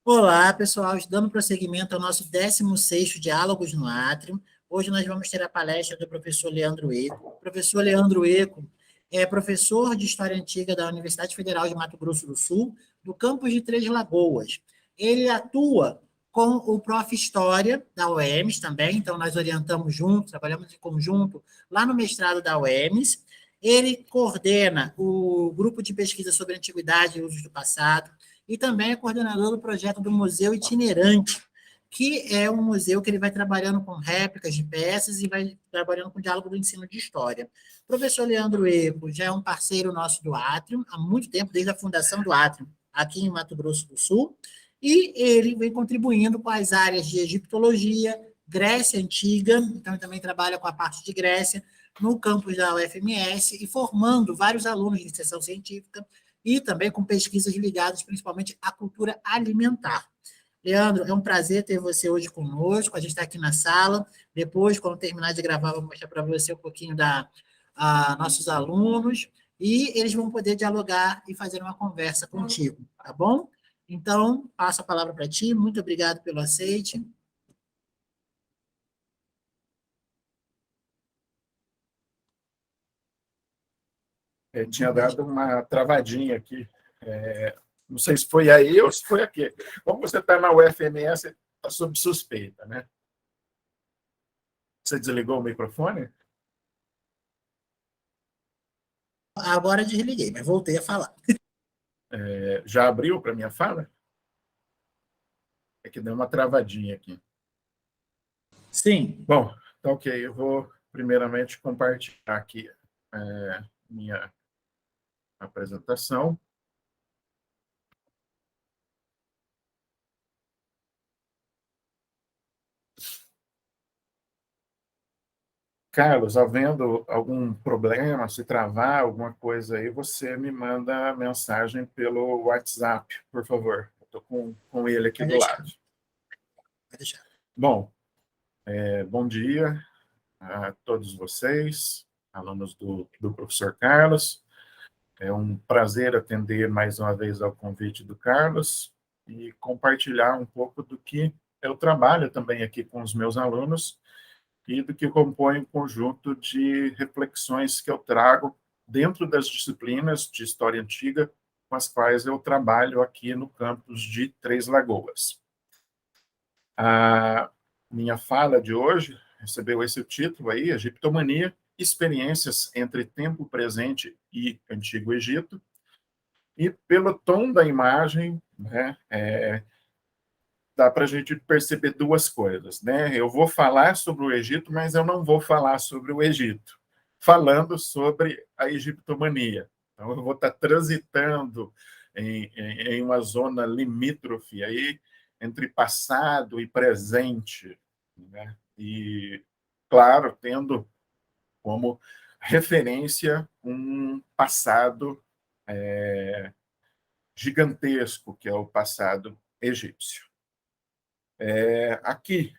Olá, pessoal, dando prosseguimento ao nosso 16º Diálogos no Átrio. Hoje nós vamos ter a palestra do professor Leandro Eco. O professor Leandro Eco é professor de História Antiga da Universidade Federal de Mato Grosso do Sul, do campus de Três Lagoas. Ele atua com o Prof. História da UEMS também, então nós orientamos juntos, trabalhamos em conjunto lá no mestrado da UEMS. Ele coordena o grupo de pesquisa sobre antiguidade e usos do passado, e também é coordenador do projeto do Museu Itinerante, que é um museu que ele vai trabalhando com réplicas de peças e vai trabalhando com o diálogo do ensino de história. O professor Leandro Eco já é um parceiro nosso do Átrio, há muito tempo, desde a fundação do Átrio, aqui em Mato Grosso do Sul, e ele vem contribuindo com as áreas de egiptologia, Grécia Antiga, então ele também trabalha com a parte de Grécia, no campus da UFMS, e formando vários alunos de iniciação científica, e também com pesquisas ligadas principalmente à cultura alimentar. Leandro, é um prazer ter você hoje conosco, a gente está aqui na sala, depois, quando terminar de gravar, vou mostrar para você um pouquinho da nossos alunos, e eles vão poder dialogar e fazer uma conversa contigo, tá bom? Então, passo a palavra para ti, muito obrigado pelo aceite. Tinha dado uma travadinha aqui. Não sei se foi aí ou se foi aqui. Como você está na UFMS, está sob suspeita, né? Você desligou o microfone? Agora desliguei, mas voltei a falar. Já abriu para minha fala? É que deu uma travadinha aqui. Sim. Bom, tá ok. Eu vou primeiramente compartilhar aqui minha apresentação. Carlos, havendo algum problema, se travar alguma coisa aí, você me manda mensagem pelo WhatsApp, por favor. Eu estou com ele aqui do lado. Vai deixar. Bom, bom dia a todos vocês, alunos do professor Carlos. É um prazer atender mais uma vez ao convite do Carlos e compartilhar um pouco do que eu trabalho também aqui com os meus alunos e do que compõe um conjunto de reflexões que eu trago dentro das disciplinas de História Antiga com as quais eu trabalho aqui no campus de Três Lagoas. A minha fala de hoje recebeu esse título aí, Egiptomania, experiências entre tempo presente e Antigo Egito, e pelo tom da imagem, né, dá para a gente perceber duas coisas, né? Eu vou falar sobre o Egito, mas eu não vou falar sobre o Egito, falando sobre a egiptomania. Então, eu vou estar transitando em uma zona limítrofe aí entre passado e presente, né? E, claro, tendo como referência um passado gigantesco, que é o passado egípcio. Aqui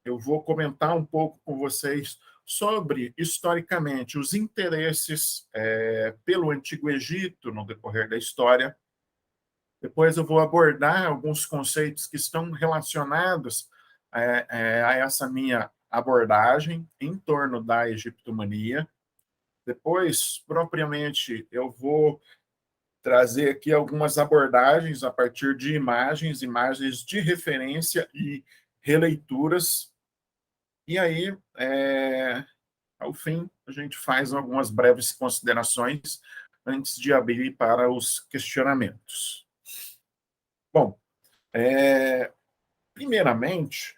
eu vou comentar um pouco com vocês sobre, historicamente, os interesses pelo Antigo Egito no decorrer da história. Depois eu vou abordar alguns conceitos que estão relacionados a essa minha abordagem em torno da egiptomania. Depois, propriamente, eu vou trazer aqui algumas abordagens a partir de imagens de referência e releituras. E aí, ao fim, a gente faz algumas breves considerações antes de abrir para os questionamentos. Bom, primeiramente,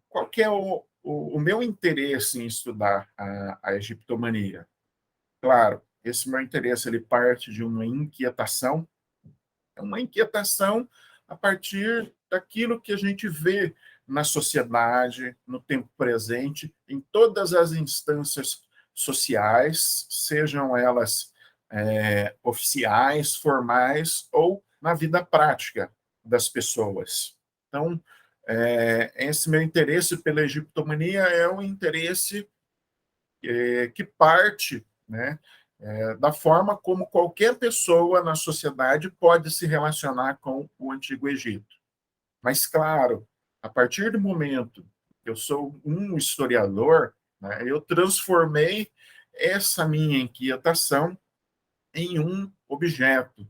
qual que é o meu interesse em estudar a egiptomania? Claro, esse meu interesse ele parte de uma inquietação, a partir daquilo que a gente vê na sociedade, no tempo presente, em todas as instâncias sociais, sejam elas oficiais, formais ou na vida prática das pessoas. Então, esse meu interesse pela egiptomania é um interesse que parte, né, da forma como qualquer pessoa na sociedade pode se relacionar com o Antigo Egito. Mas, claro, a partir do momento que eu sou um historiador, né, eu transformei essa minha inquietação em um objeto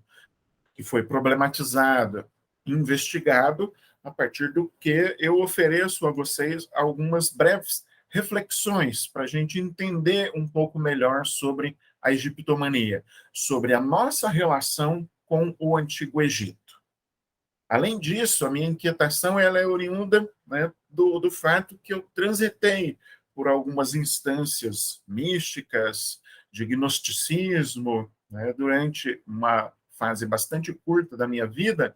que foi problematizado, investigado, a partir do que eu ofereço a vocês algumas breves reflexões para a gente entender um pouco melhor sobre a egiptomania, sobre a nossa relação com o Antigo Egito. Além disso, a minha inquietação ela é oriunda, né, do fato que eu transitei por algumas instâncias místicas, de gnosticismo, né, durante uma fase bastante curta da minha vida,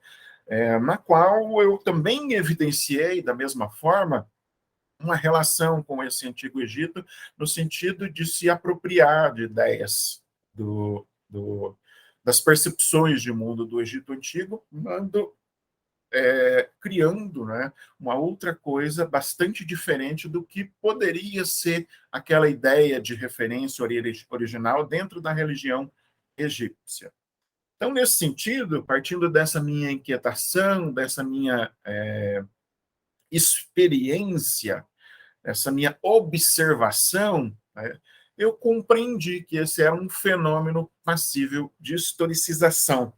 na qual eu também evidenciei, da mesma forma, uma relação com esse Antigo Egito, no sentido de se apropriar de ideias das percepções de mundo do Egito Antigo, criando, né, uma outra coisa bastante diferente do que poderia ser aquela ideia de referência original dentro da religião egípcia. Então, nesse sentido, partindo dessa minha inquietação, dessa minha experiência, essa minha observação, né, eu compreendi que esse era um fenômeno passível de historicização.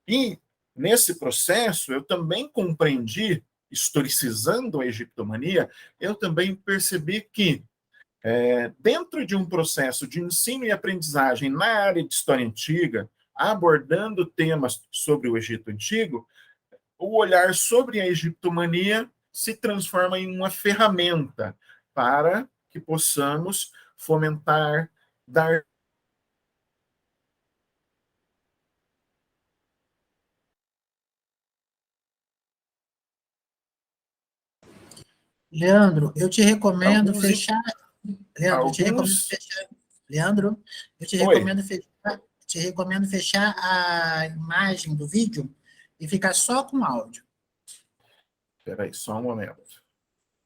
E, nesse processo, eu também compreendi, historicizando a egiptomania, eu também percebi que, dentro de um processo de ensino e aprendizagem na área de história antiga, abordando temas sobre o Egito Antigo, o olhar sobre a egiptomania se transforma em uma ferramenta para que possamos fomentar, dar. Leandro, eu te recomendo alguns. fechar. Leandro, eu te recomendo alguns... fechar. Leandro, eu Oi, te recomendo fechar a imagem do vídeo e ficar só com áudio. espera aí, só um momento.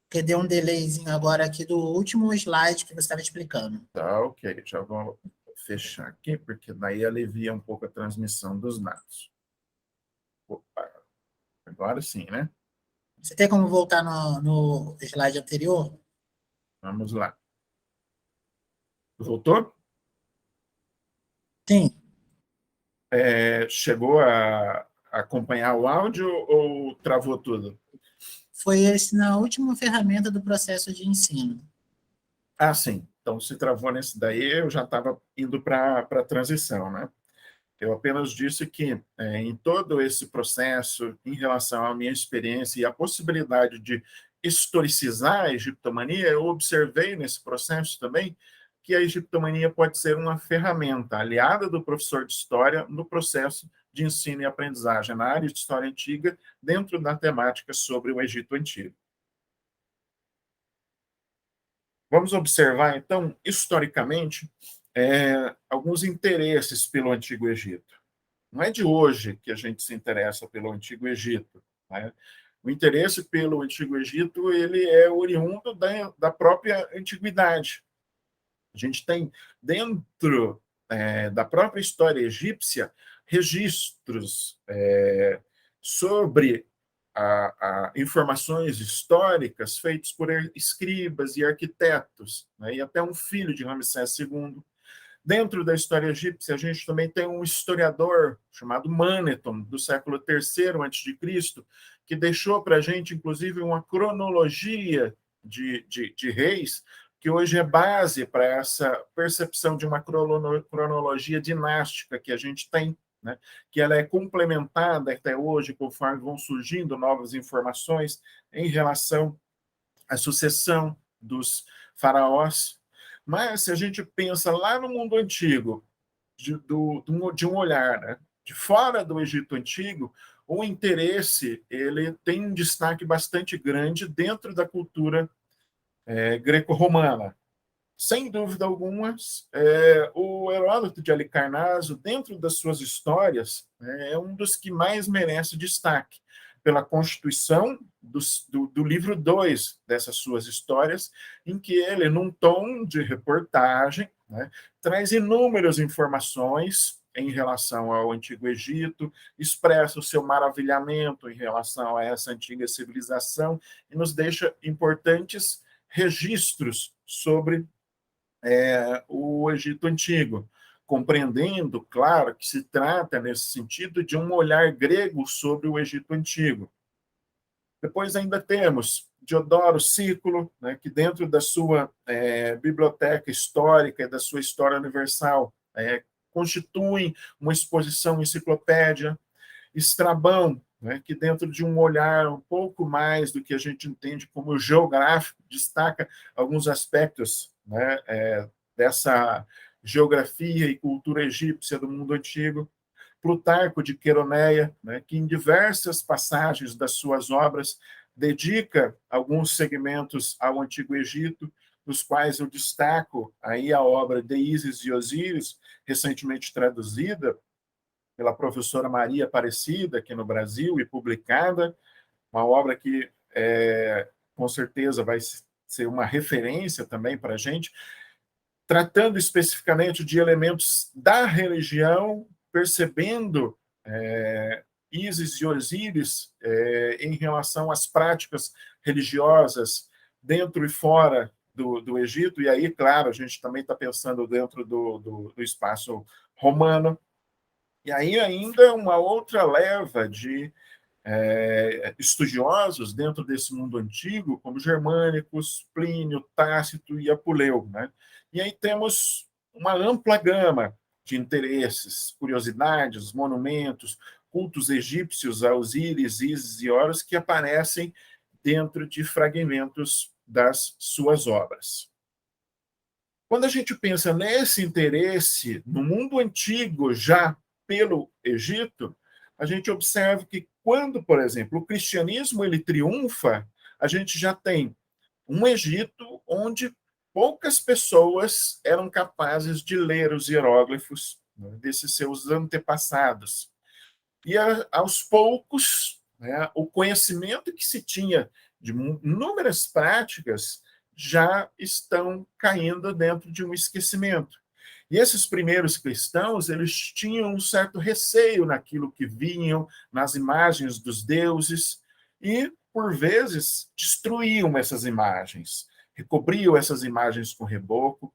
Porque deu um delayzinho agora aqui do último slide que você estava explicando. Tá, ok, já vou fechar aqui, porque daí alivia um pouco a transmissão dos dados. Opa, agora sim, né? Você tem como voltar no slide anterior? Vamos lá. Voltou? Sim. Chegou a acompanhar o áudio ou travou tudo? Foi esse na última ferramenta do processo de ensino. Ah, sim. Então, se travou nesse daí, eu já estava indo para a transição, né? Eu apenas disse que, em todo esse processo, em relação à minha experiência e a possibilidade de historicizar a egiptomania, eu observei nesse processo também que a egiptomania pode ser uma ferramenta aliada do professor de história no processo de ensino e aprendizagem na área de história antiga, dentro da temática sobre o Egito Antigo. Vamos observar, então, historicamente, alguns interesses pelo Antigo Egito. Não é de hoje que a gente se interessa pelo Antigo Egito, né? O interesse pelo Antigo Egito ele é oriundo da própria antiguidade. A gente tem dentro da própria história egípcia registros sobre informações históricas feitos por escribas e arquitetos, né? E até um filho de Ramsés II. Dentro da história egípcia, a gente também tem um historiador chamado Maneton, do século III a.C., que deixou para a gente, inclusive, uma cronologia de reis, que hoje é base para essa percepção de uma cronologia dinástica que a gente tem, né? Que ela é complementada até hoje, conforme vão surgindo novas informações em relação à sucessão dos faraós. Mas, se a gente pensa lá no mundo antigo, de um olhar, né, de fora do Egito Antigo, o interesse ele tem um destaque bastante grande dentro da cultura greco-romana. Sem dúvida alguma, o Heródoto de Halicarnasso, dentro das suas histórias, é um dos que mais merece destaque, pela constituição do livro 2 dessas suas histórias, em que ele, num tom de reportagem, né, traz inúmeras informações em relação ao Antigo Egito, expressa o seu maravilhamento em relação a essa antiga civilização e nos deixa importantes registros sobre o Egito Antigo, compreendendo, claro, que se trata, nesse sentido, de um olhar grego sobre o Egito Antigo. Depois ainda temos Diodoro Sículo, né, que dentro da sua biblioteca histórica e da sua história universal constituem uma exposição enciclopédia. Estrabão, né, que dentro de um olhar um pouco mais do que a gente entende como geográfico, destaca alguns aspectos, né, dessa geografia e cultura egípcia do mundo antigo. Plutarco de Queroneia, né, que em diversas passagens das suas obras dedica alguns segmentos ao Antigo Egito, dos quais eu destaco aí a obra de Ísis e Osíris, recentemente traduzida pela professora Maria Aparecida, aqui no Brasil, e publicada, uma obra que com certeza vai ser uma referência também para a gente, tratando especificamente de elementos da religião, percebendo Ísis e Osíris em relação às práticas religiosas dentro e fora do Egito, e aí, claro, a gente também está pensando dentro do espaço romano, e aí ainda uma outra leva de estudiosos dentro desse mundo antigo, como Germânicos, Plínio, Tácito e Apuleu, né? E aí temos uma ampla gama de interesses, curiosidades, monumentos, cultos egípcios a Osíris, Ísis e Horus que aparecem dentro de fragmentos das suas obras. Quando a gente pensa nesse interesse no mundo antigo já pelo Egito, a gente observa que quando, por exemplo, o cristianismo ele triunfa, a gente já tem um Egito onde poucas pessoas eram capazes de ler os hieróglifos, né, desses seus antepassados. E aos poucos, né, o conhecimento que se tinha de inúmeras práticas já estão caindo dentro de um esquecimento. E esses primeiros cristãos, eles tinham um certo receio naquilo que vinham, nas imagens dos deuses, e, por vezes, destruíam essas imagens, recobriam essas imagens com reboco,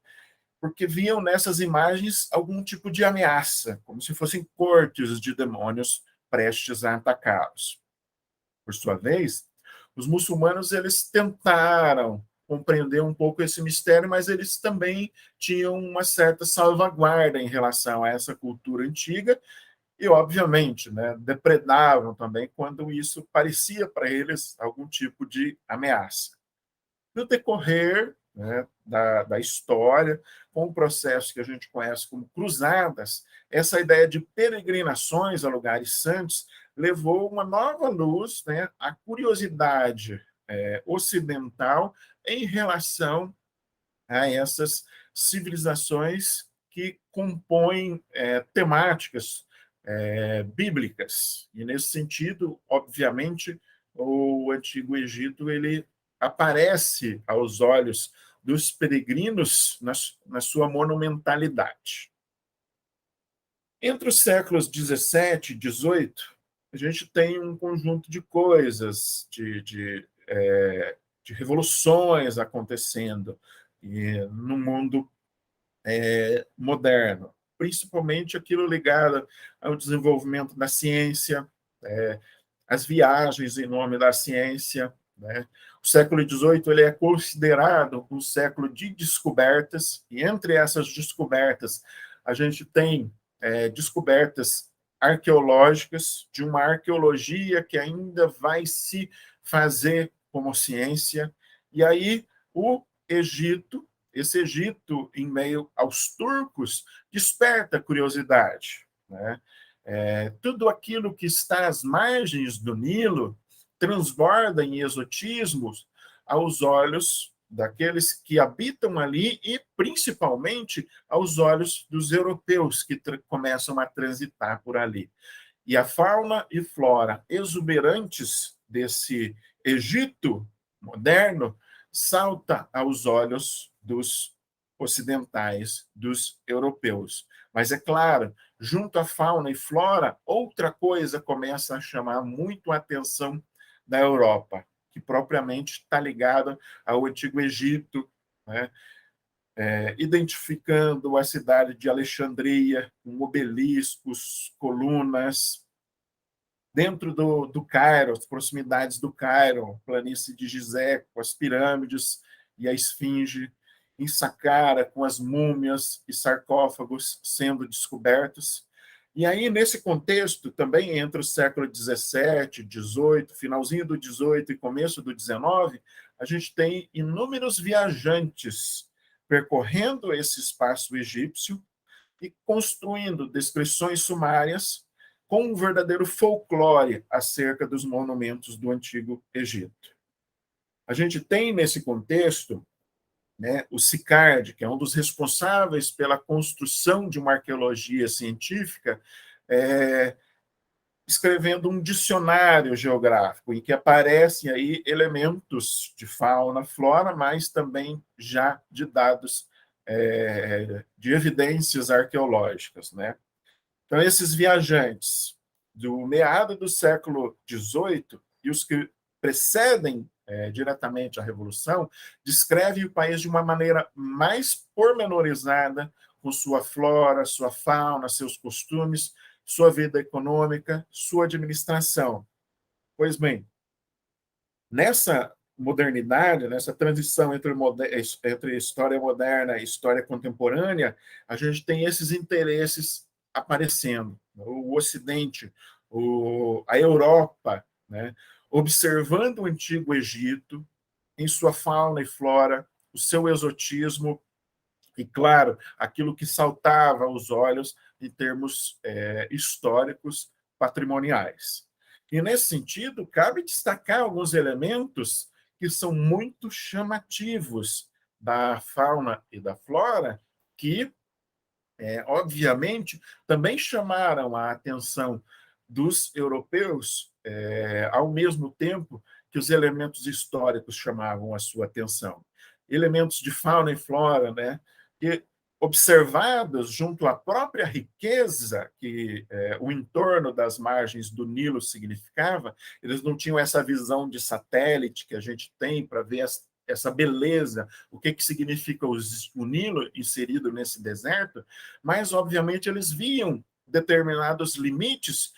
porque viam nessas imagens algum tipo de ameaça, como se fossem cortes de demônios prestes a atacá-los. Por sua vez, os muçulmanos eles tentaram compreender um pouco esse mistério, mas eles também tinham uma certa salvaguarda em relação a essa cultura antiga e, obviamente, né, depredavam também quando isso parecia para eles algum tipo de ameaça. No decorrer, né, da história, com o processo que a gente conhece como cruzadas, essa ideia de peregrinações a lugares santos levou uma nova luz, né, à curiosidade ocidental em relação a essas civilizações que compõem temáticas bíblicas. E, nesse sentido, obviamente, o Antigo Egito ele aparece aos olhos dos peregrinos na sua monumentalidade. Entre os séculos 17 e 18, a gente tem um conjunto de coisas, de revoluções acontecendo no mundo moderno, principalmente aquilo ligado ao desenvolvimento da ciência, as viagens em nome da ciência, né? O século XVIII ele é considerado um século de descobertas, e entre essas descobertas a gente tem descobertas arqueológicas, de uma arqueologia que ainda vai se fazer como ciência, e aí o Egito, esse Egito em meio aos turcos, desperta curiosidade, né? Tudo aquilo que está às margens do Nilo transborda em exotismos aos olhos daqueles que habitam ali e, principalmente, aos olhos dos europeus que começam a transitar por ali. E a fauna e flora exuberantes desse Egito moderno salta aos olhos dos ocidentais dos europeus. Mas, é claro, junto à fauna e flora, outra coisa começa a chamar muito a atenção da Europa, que propriamente está ligada ao Antigo Egito, né? Identificando a cidade de Alexandria, com obeliscos, colunas, dentro do Cairo, as proximidades do Cairo, planície de Gizé, com as pirâmides e a esfinge, em Saqqara, com as múmias e sarcófagos sendo descobertos. E aí, nesse contexto, também entre o século XVII, XVIII, finalzinho do XVIII e começo do XIX, a gente tem inúmeros viajantes percorrendo esse espaço egípcio e construindo descrições sumárias com um verdadeiro folclore acerca dos monumentos do Antigo Egito. A gente tem, nesse contexto, né, o Sicard, que é um dos responsáveis pela construção de uma arqueologia científica, escrevendo um dicionário geográfico, em que aparecem aí elementos de fauna, flora, mas também já de dados de evidências arqueológicas, né? Então, esses viajantes do meado do século XVIII e os que precedem diretamente a Revolução descrevem o país de uma maneira mais pormenorizada, com sua flora, sua fauna, seus costumes, sua vida econômica, sua administração. Pois bem, nessa modernidade, nessa transição entre história moderna e história contemporânea, a gente tem esses interesses aparecendo. O Ocidente, a Europa, né, observando o Antigo Egito em sua fauna e flora, o seu exotismo e, claro, aquilo que saltava aos olhos em termos históricos, patrimoniais. E, nesse sentido, cabe destacar alguns elementos que são muito chamativos da fauna e da flora, que, obviamente, também chamaram a atenção dos europeus, ao mesmo tempo que os elementos históricos chamavam a sua atenção. Elementos de fauna e flora, né, que, observados junto à própria riqueza que o entorno das margens do Nilo significava, eles não tinham essa visão de satélite que a gente tem para ver essa beleza, o que significa o Nilo inserido nesse deserto, mas, obviamente, eles viam determinados limites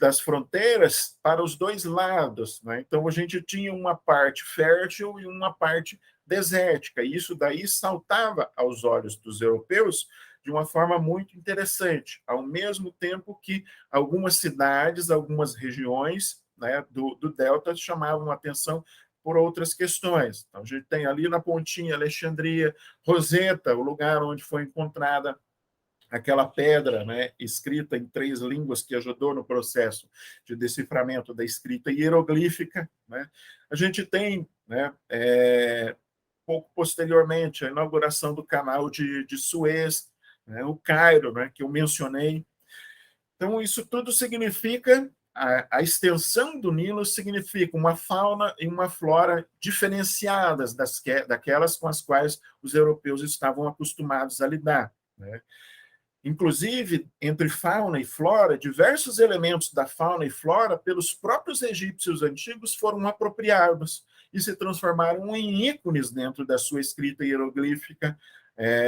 das fronteiras para os dois lados, né? Então, a gente tinha uma parte fértil e uma parte desértica, e isso daí saltava aos olhos dos europeus de uma forma muito interessante, ao mesmo tempo que algumas cidades, algumas regiões, né, do delta chamavam atenção por outras questões. Então, a gente tem ali na pontinha Alexandria, Roseta, o lugar onde foi encontrada aquela pedra, né, escrita em 3 línguas que ajudou no processo de deciframento da escrita hieroglífica, né? A gente tem, né, pouco posteriormente, a inauguração do canal de Suez, né, o Cairo, né, que eu mencionei. Então, isso tudo significa, a extensão do Nilo significa uma fauna e uma flora diferenciadas daquelas com as quais os europeus estavam acostumados a lidar, né? Inclusive, entre fauna e flora, diversos elementos da fauna e flora, pelos próprios egípcios antigos, foram apropriados e se transformaram em ícones dentro da sua escrita hieroglífica,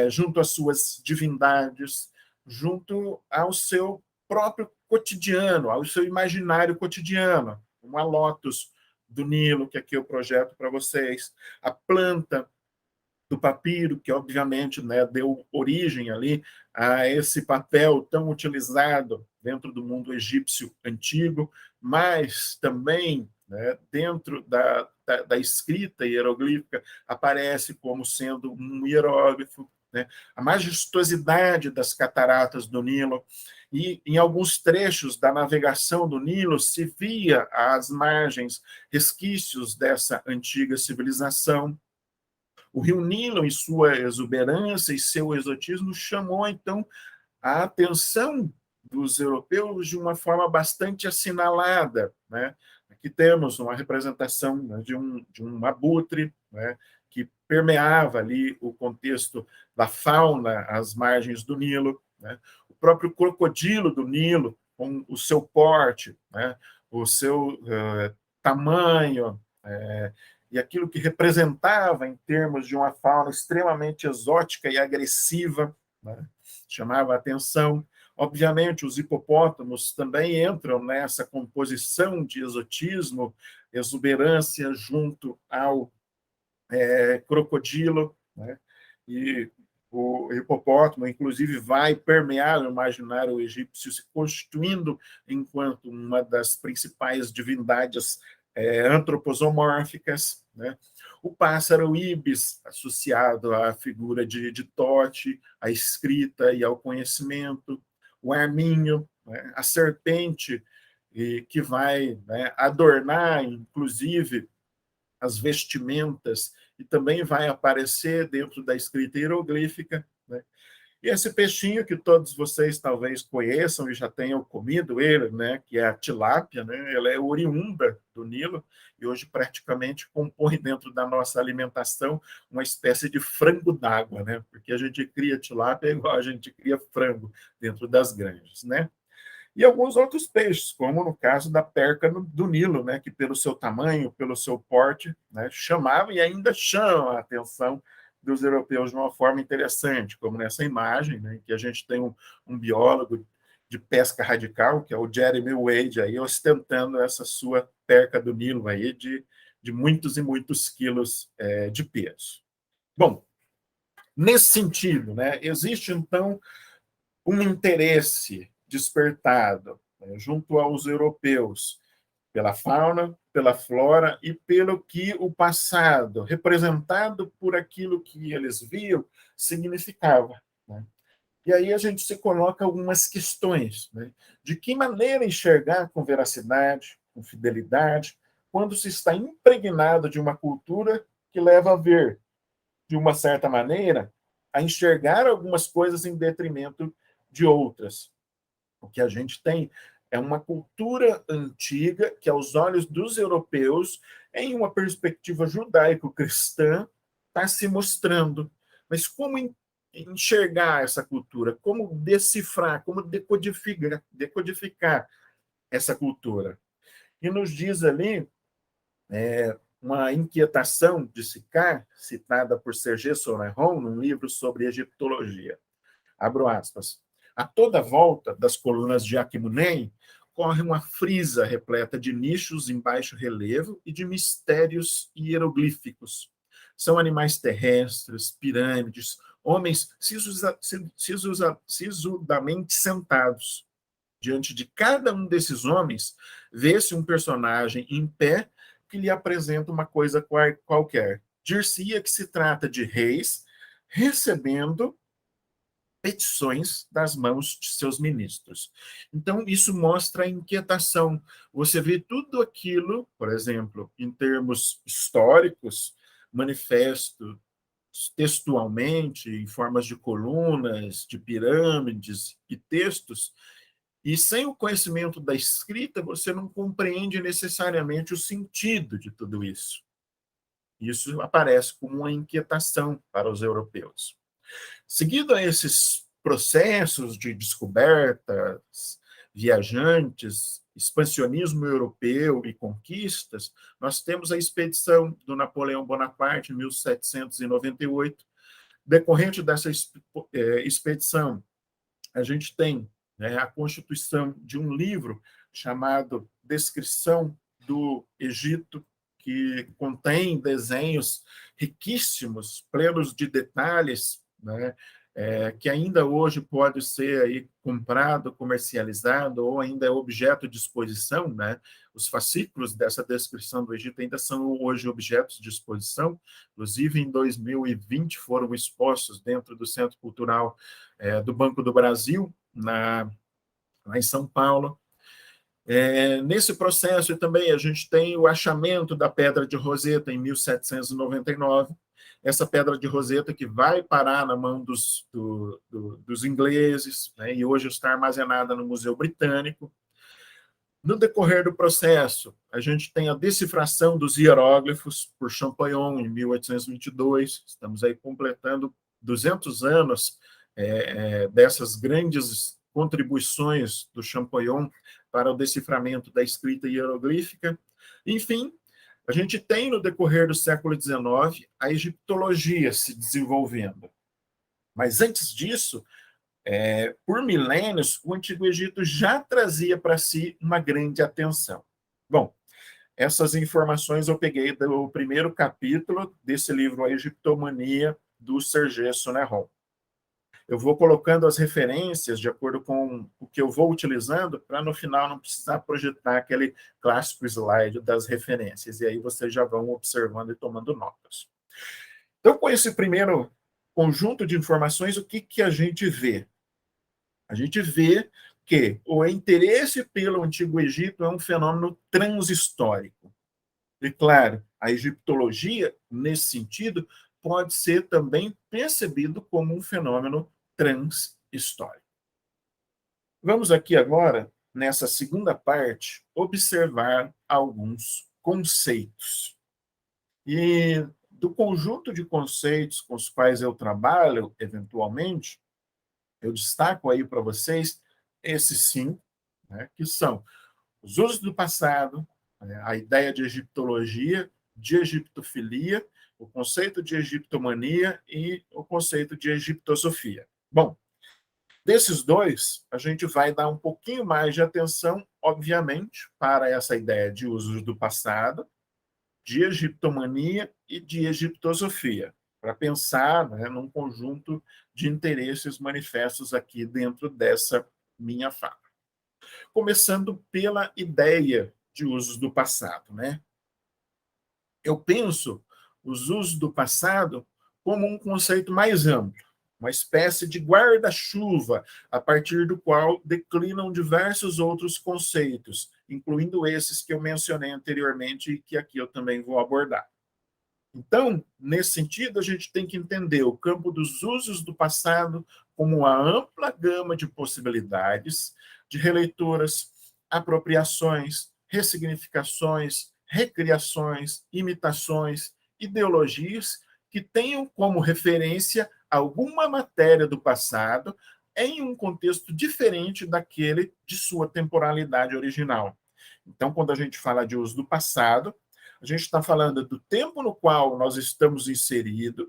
junto às suas divindades, junto ao seu próprio cotidiano, ao seu imaginário cotidiano. Uma lótus do Nilo, que aqui eu projeto para vocês, a planta do papiro, que obviamente, né, deu origem ali a esse papel tão utilizado dentro do mundo egípcio antigo, mas também, né, dentro da escrita hieroglífica aparece como sendo um hieróglifo, né, a majestosidade das cataratas do Nilo, e em alguns trechos da navegação do Nilo se via às margens resquícios dessa antiga civilização. O rio Nilo, em sua exuberância e seu exotismo, chamou, então, a atenção dos europeus de uma forma bastante assinalada, né? Aqui temos uma representação, né, de um abutre, né, que permeava ali o contexto da fauna às margens do Nilo, né? O próprio crocodilo do Nilo, com o seu porte, né? O seu tamanho, e aquilo que representava em termos de uma fauna extremamente exótica e agressiva, né? Chamava a atenção. Obviamente, os hipopótamos também entram nessa composição de exotismo, exuberância junto ao crocodilo, né? E o hipopótamo, inclusive, vai permear o imaginário egípcio, se constituindo enquanto uma das principais divindades antroposomórficas, né? O pássaro ibis, associado à figura de Tote, à escrita e ao conhecimento, o arminho, né? A serpente, que vai, né, adornar, inclusive, as vestimentas, e também vai aparecer dentro da escrita hieroglífica, né? E esse peixinho que todos vocês talvez conheçam e já tenham comido ele, né, que é a tilápia, né? Ela é oriunda do Nilo e hoje praticamente compõe dentro da nossa alimentação uma espécie de frango d'água, né? Porque a gente cria tilápia igual a gente cria frango dentro das granjas, né? E alguns outros peixes, como no caso da perca do Nilo, né, que pelo seu tamanho, pelo seu porte, né, chamava e ainda chama a atenção dos europeus de uma forma interessante, como nessa imagem, né, que a gente tem um biólogo de pesca radical, que é o Jeremy Wade, aí, ostentando essa sua perca do Nilo aí de muitos e muitos quilos de peso. Bom, nesse sentido, né, existe, então, um interesse despertado, né, junto aos europeus pela fauna, pela flora e pelo que o passado, representado por aquilo que eles viam, significava, né? E aí a gente se coloca algumas questões, né? De que maneira enxergar com veracidade, com fidelidade, quando se está impregnado de uma cultura que leva a ver, de uma certa maneira, a enxergar algumas coisas em detrimento de outras. O que a gente tem é uma cultura antiga que, aos olhos dos europeus, em uma perspectiva judaico-cristã, está se mostrando. Mas como enxergar essa cultura? Como decifrar? Como decodificar essa cultura? E nos diz ali uma inquietação de Sicard, citada por Serge Sauerhon, num livro sobre egiptologia. Abro aspas. A toda volta das colunas de Aquimunem corre uma frisa repleta de nichos em baixo relevo e de mistérios hieroglíficos. São animais terrestres, pirâmides, homens sisudamente sentados. Diante de cada um desses homens, vê-se um personagem em pé que lhe apresenta uma coisa qualquer. Dir-se-ia que se trata de reis recebendo petições das mãos de seus ministros. Então, isso mostra a inquietação. Você vê tudo aquilo, por exemplo, em termos históricos, manifesto textualmente, em formas de colunas, de pirâmides e textos, e sem o conhecimento da escrita, você não compreende necessariamente o sentido de tudo isso. Isso aparece como uma inquietação para os europeus. Seguido a esses processos de descobertas, viajantes, expansionismo europeu e conquistas, nós temos a expedição do Napoleão Bonaparte, em 1798. Decorrente dessa expedição, a gente tem, né, a constituição de um livro chamado Descrição do Egito, que contém desenhos riquíssimos, plenos de detalhes, né, que ainda hoje pode ser aí comprado, comercializado, ou ainda é objeto de exposição, né? Os fascículos dessa descrição do Egito ainda são hoje objetos de exposição, inclusive em 2020 foram expostos dentro do Centro Cultural do Banco do Brasil, lá em São Paulo. Nesse processo também a gente tem o achamento da Pedra de Roseta em 1799, essa Pedra de Roseta que vai parar na mão dos ingleses, né, e hoje está armazenada no Museu Britânico. No decorrer do processo, a gente tem a decifração dos hieróglifos por Champollion, em 1822. Estamos aí completando 200 anos dessas grandes contribuições do Champollion para o deciframento da escrita hieroglífica. Enfim, a gente tem, no decorrer do século XIX, a egiptologia se desenvolvendo. Mas antes disso, por milênios, o Antigo Egito já trazia para si uma grande atenção. Bom, essas informações eu peguei do primeiro capítulo desse livro, A Egiptomania, do Serge Sonneron. Eu vou colocando as referências de acordo com o que eu vou utilizando, para no final não precisar projetar aquele clássico slide das referências, e aí vocês já vão observando e tomando notas. Então, com esse primeiro conjunto de informações, o que a gente vê? A gente vê que o interesse pelo Antigo Egito é um fenômeno transhistórico. E, claro, a egiptologia, nesse sentido, pode ser também percebido como um fenômeno transhistórico. Vamos aqui agora, nessa segunda parte, observar alguns conceitos. E do conjunto de conceitos com os quais eu trabalho, eventualmente, eu destaco aí para vocês esses 5, né, que são os usos do passado, a ideia de egiptologia, de egiptofilia, o conceito de egiptomania e o conceito de egiptosofia. Bom, desses dois, a gente vai dar um pouquinho mais de atenção, obviamente, para essa ideia de usos do passado, de egiptomania e de egiptosofia, para pensar, né, num conjunto de interesses manifestos aqui dentro dessa minha fala. Começando pela ideia de usos do passado, né? Eu penso os usos do passado como um conceito mais amplo, uma espécie de guarda-chuva a partir do qual declinam diversos outros conceitos, incluindo esses que eu mencionei anteriormente e que aqui eu também vou abordar. Então, nesse sentido, a gente tem que entender o campo dos usos do passado como uma ampla gama de possibilidades, de releituras, apropriações, ressignificações, recriações, imitações, ideologias que tenham como referência alguma matéria do passado em um contexto diferente daquele de sua temporalidade original. Então, quando a gente fala de uso do passado, a gente está falando do tempo no qual nós estamos inseridos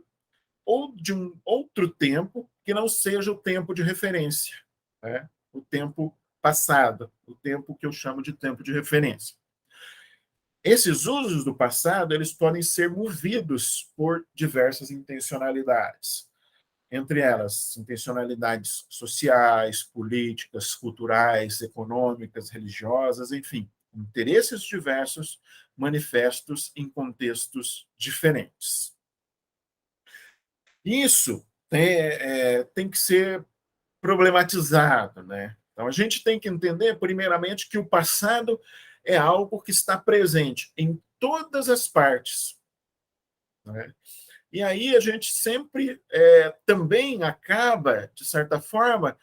ou de um outro tempo que não seja o tempo de referência, né? O tempo passado, o tempo que eu chamo de tempo de referência. Esses usos do passado, eles podem ser movidos por diversas intencionalidades, entre elas intencionalidades sociais, políticas, culturais, econômicas, religiosas, enfim, interesses diversos manifestos em contextos diferentes. Isso tem que ser problematizado, né? Então, a gente tem que entender, primeiramente, que o passado é algo que está presente em todas as partes, né? E aí a gente sempre também acaba, de certa forma,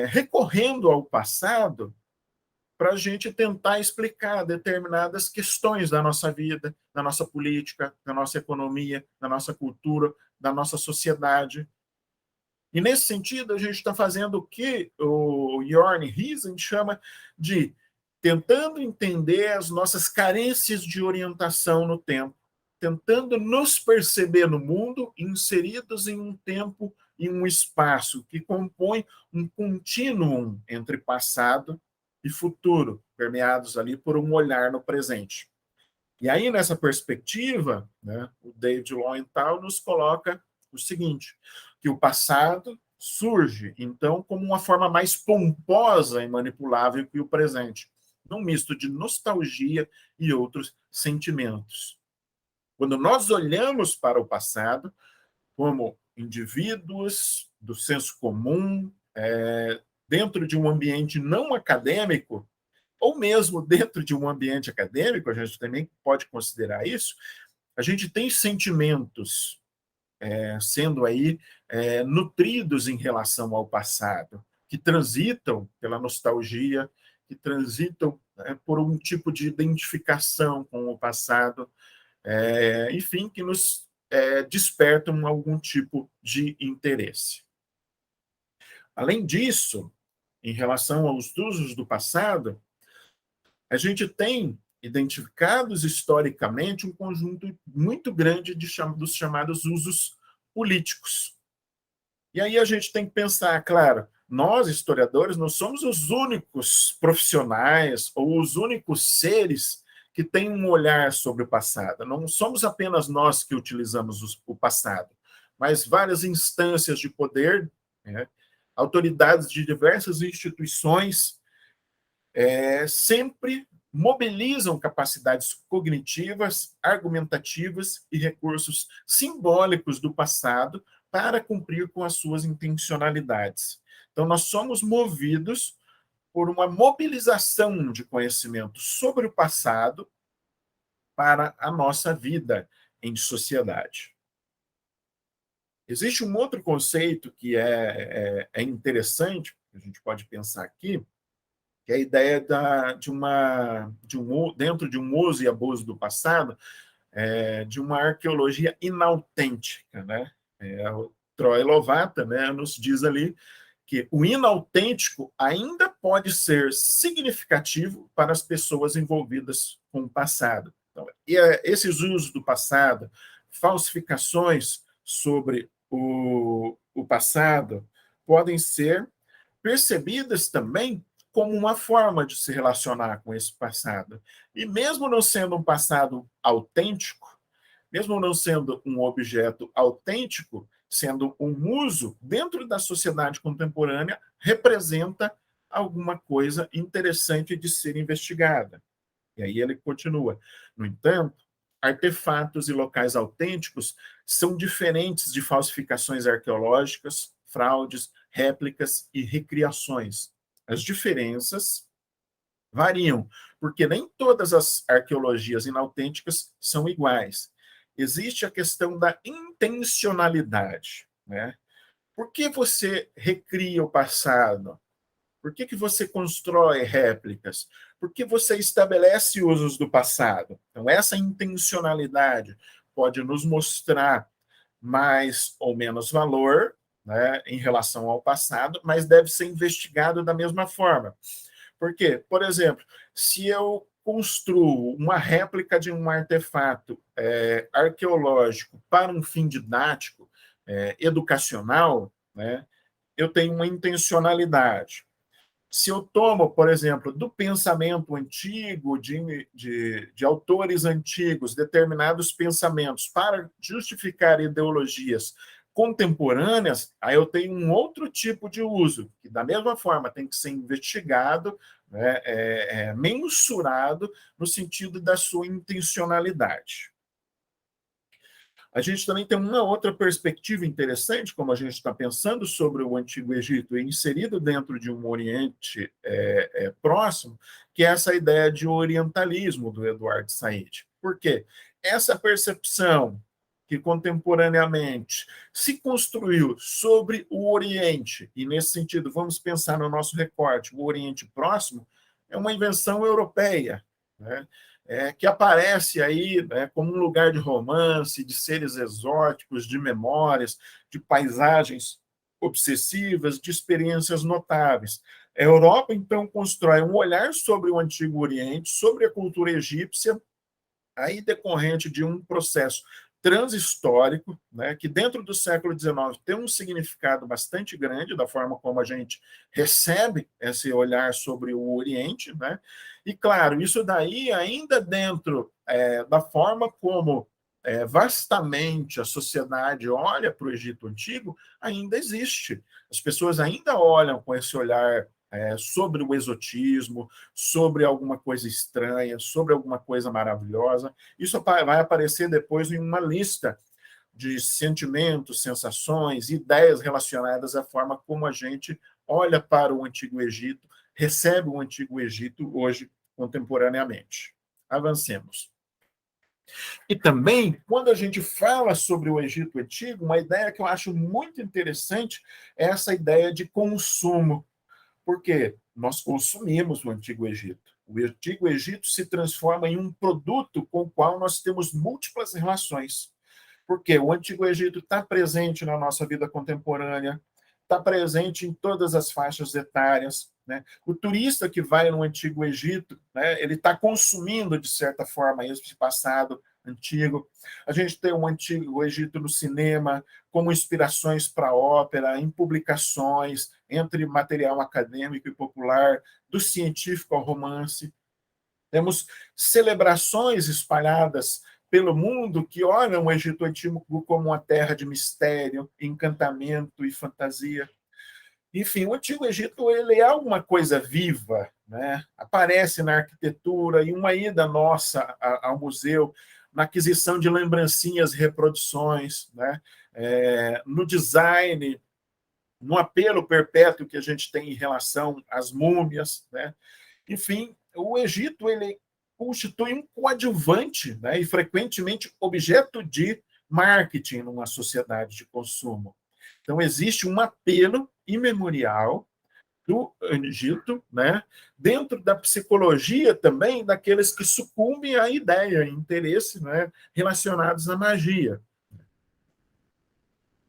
recorrendo ao passado para a gente tentar explicar determinadas questões da nossa vida, da nossa política, da nossa economia, da nossa cultura, da nossa sociedade. E, nesse sentido, a gente está fazendo o que o Jorn Riesen chama de tentando entender as nossas carências de orientação no tempo, tentando nos perceber no mundo inseridos em um tempo e um espaço que compõe um contínuo entre passado e futuro, permeados ali por um olhar no presente. E aí, nessa perspectiva, né, o David Lowenthal nos coloca o seguinte, que o passado surge, então, como uma forma mais pomposa e manipulável que o presente, num misto de nostalgia e outros sentimentos. Quando nós olhamos para o passado como indivíduos do senso comum, dentro de um ambiente não acadêmico, ou mesmo dentro de um ambiente acadêmico, a gente também pode considerar isso, a gente tem sentimentos sendo aí nutridos em relação ao passado, que transitam pela nostalgia, que transitam, né, por um tipo de identificação com o passado, enfim, que nos despertam algum tipo de interesse. Além disso, em relação aos usos do passado, a gente tem identificados historicamente um conjunto muito grande dos chamados usos políticos. E aí a gente tem que pensar, claro, nós, historiadores, não somos os únicos profissionais ou os únicos seres que têm um olhar sobre o passado. Não somos apenas nós que utilizamos o passado, mas várias instâncias de poder, né, autoridades de diversas instituições, sempre mobilizam capacidades cognitivas, argumentativas e recursos simbólicos do passado para cumprir com as suas intencionalidades. Então, nós somos movidos por uma mobilização de conhecimento sobre o passado para a nossa vida em sociedade. Existe um outro conceito que é interessante, que a gente pode pensar aqui, que é a ideia dentro de um uso e abuso do passado, de uma arqueologia inautêntica, né? O Troy Lovata, né, nos diz ali que o inautêntico ainda pode ser significativo para as pessoas envolvidas com o passado. Então, esses usos do passado, falsificações sobre o passado, podem ser percebidas também como uma forma de se relacionar com esse passado. E mesmo não sendo um passado autêntico, mesmo não sendo um objeto autêntico, sendo um uso dentro da sociedade contemporânea, representa alguma coisa interessante de ser investigada. E aí ele continua. No entanto, artefatos e locais autênticos são diferentes de falsificações arqueológicas, fraudes, réplicas e recriações. As diferenças variam, porque nem todas as arqueologias inautênticas são iguais. Existe a questão da intencionalidade, né? Por que você recria o passado? Por que você constrói réplicas? Por que você estabelece usos do passado? Então, essa intencionalidade pode nos mostrar mais ou menos valor, né, em relação ao passado, mas deve ser investigado da mesma forma. Por quê? Por exemplo, se eu construo uma réplica de um artefato arqueológico para um fim didático, educacional, né, eu tenho uma intencionalidade. Se eu tomo, por exemplo, do pensamento antigo, de autores antigos, determinados pensamentos para justificar ideologias contemporâneas, aí eu tenho um outro tipo de uso, que da mesma forma tem que ser investigado, né, mensurado no sentido da sua intencionalidade. A gente também tem uma outra perspectiva interessante, como a gente está pensando sobre o Antigo Egito, inserido dentro de um Oriente próximo, que é essa ideia de orientalismo do Eduardo Said. Por quê? Essa percepção que contemporaneamente se construiu sobre o Oriente, e nesse sentido, vamos pensar no nosso recorte, o Oriente Próximo, é uma invenção europeia, né? Que aparece aí, né, como um lugar de romance, de seres exóticos, de memórias, de paisagens obsessivas, de experiências notáveis. A Europa, então, constrói um olhar sobre o Antigo Oriente, sobre a cultura egípcia, aí decorrente de um processo transhistórico, né, que dentro do século XIX tem um significado bastante grande da forma como a gente recebe esse olhar sobre o Oriente, né? E claro, isso daí ainda dentro da forma como vastamente a sociedade olha para o Egito Antigo, ainda existe. As pessoas ainda olham com esse olhar sobre o exotismo, sobre alguma coisa estranha, sobre alguma coisa maravilhosa. Isso vai aparecer depois em uma lista de sentimentos, sensações, ideias relacionadas à forma como a gente olha para o Antigo Egito, recebe o Antigo Egito hoje, contemporaneamente. Avancemos. E também, quando a gente fala sobre o Egito Antigo, uma ideia que eu acho muito interessante é essa ideia de consumo. Por quê? nós consumimos o Antigo Egito. O Antigo Egito se transforma em um produto com o qual nós temos múltiplas relações. Porque o Antigo Egito está presente na nossa vida contemporânea, está presente em todas as faixas etárias. Né? O turista que vai no Antigo Egito, né, ele está consumindo, de certa forma, esse passado antigo. A gente tem o Antigo Egito no cinema, como inspirações para a ópera, em publicações, entre material acadêmico e popular, do científico ao romance. Temos celebrações espalhadas pelo mundo que olham o Egito Antigo como uma terra de mistério, encantamento e fantasia. Enfim, o Antigo Egito ele é uma coisa viva, né? Aparece na arquitetura, e uma ida nossa ao museu, na aquisição de lembrancinhas e reproduções, né? No design, no apelo perpétuo que a gente tem em relação às múmias, né? Enfim, o Egito ele constitui um coadjuvante, né? E frequentemente objeto de marketing numa sociedade de consumo. Então, existe um apelo imemorial do Egito, né, dentro da psicologia também, daqueles que sucumbem à ideia e interesse, né, relacionados à magia.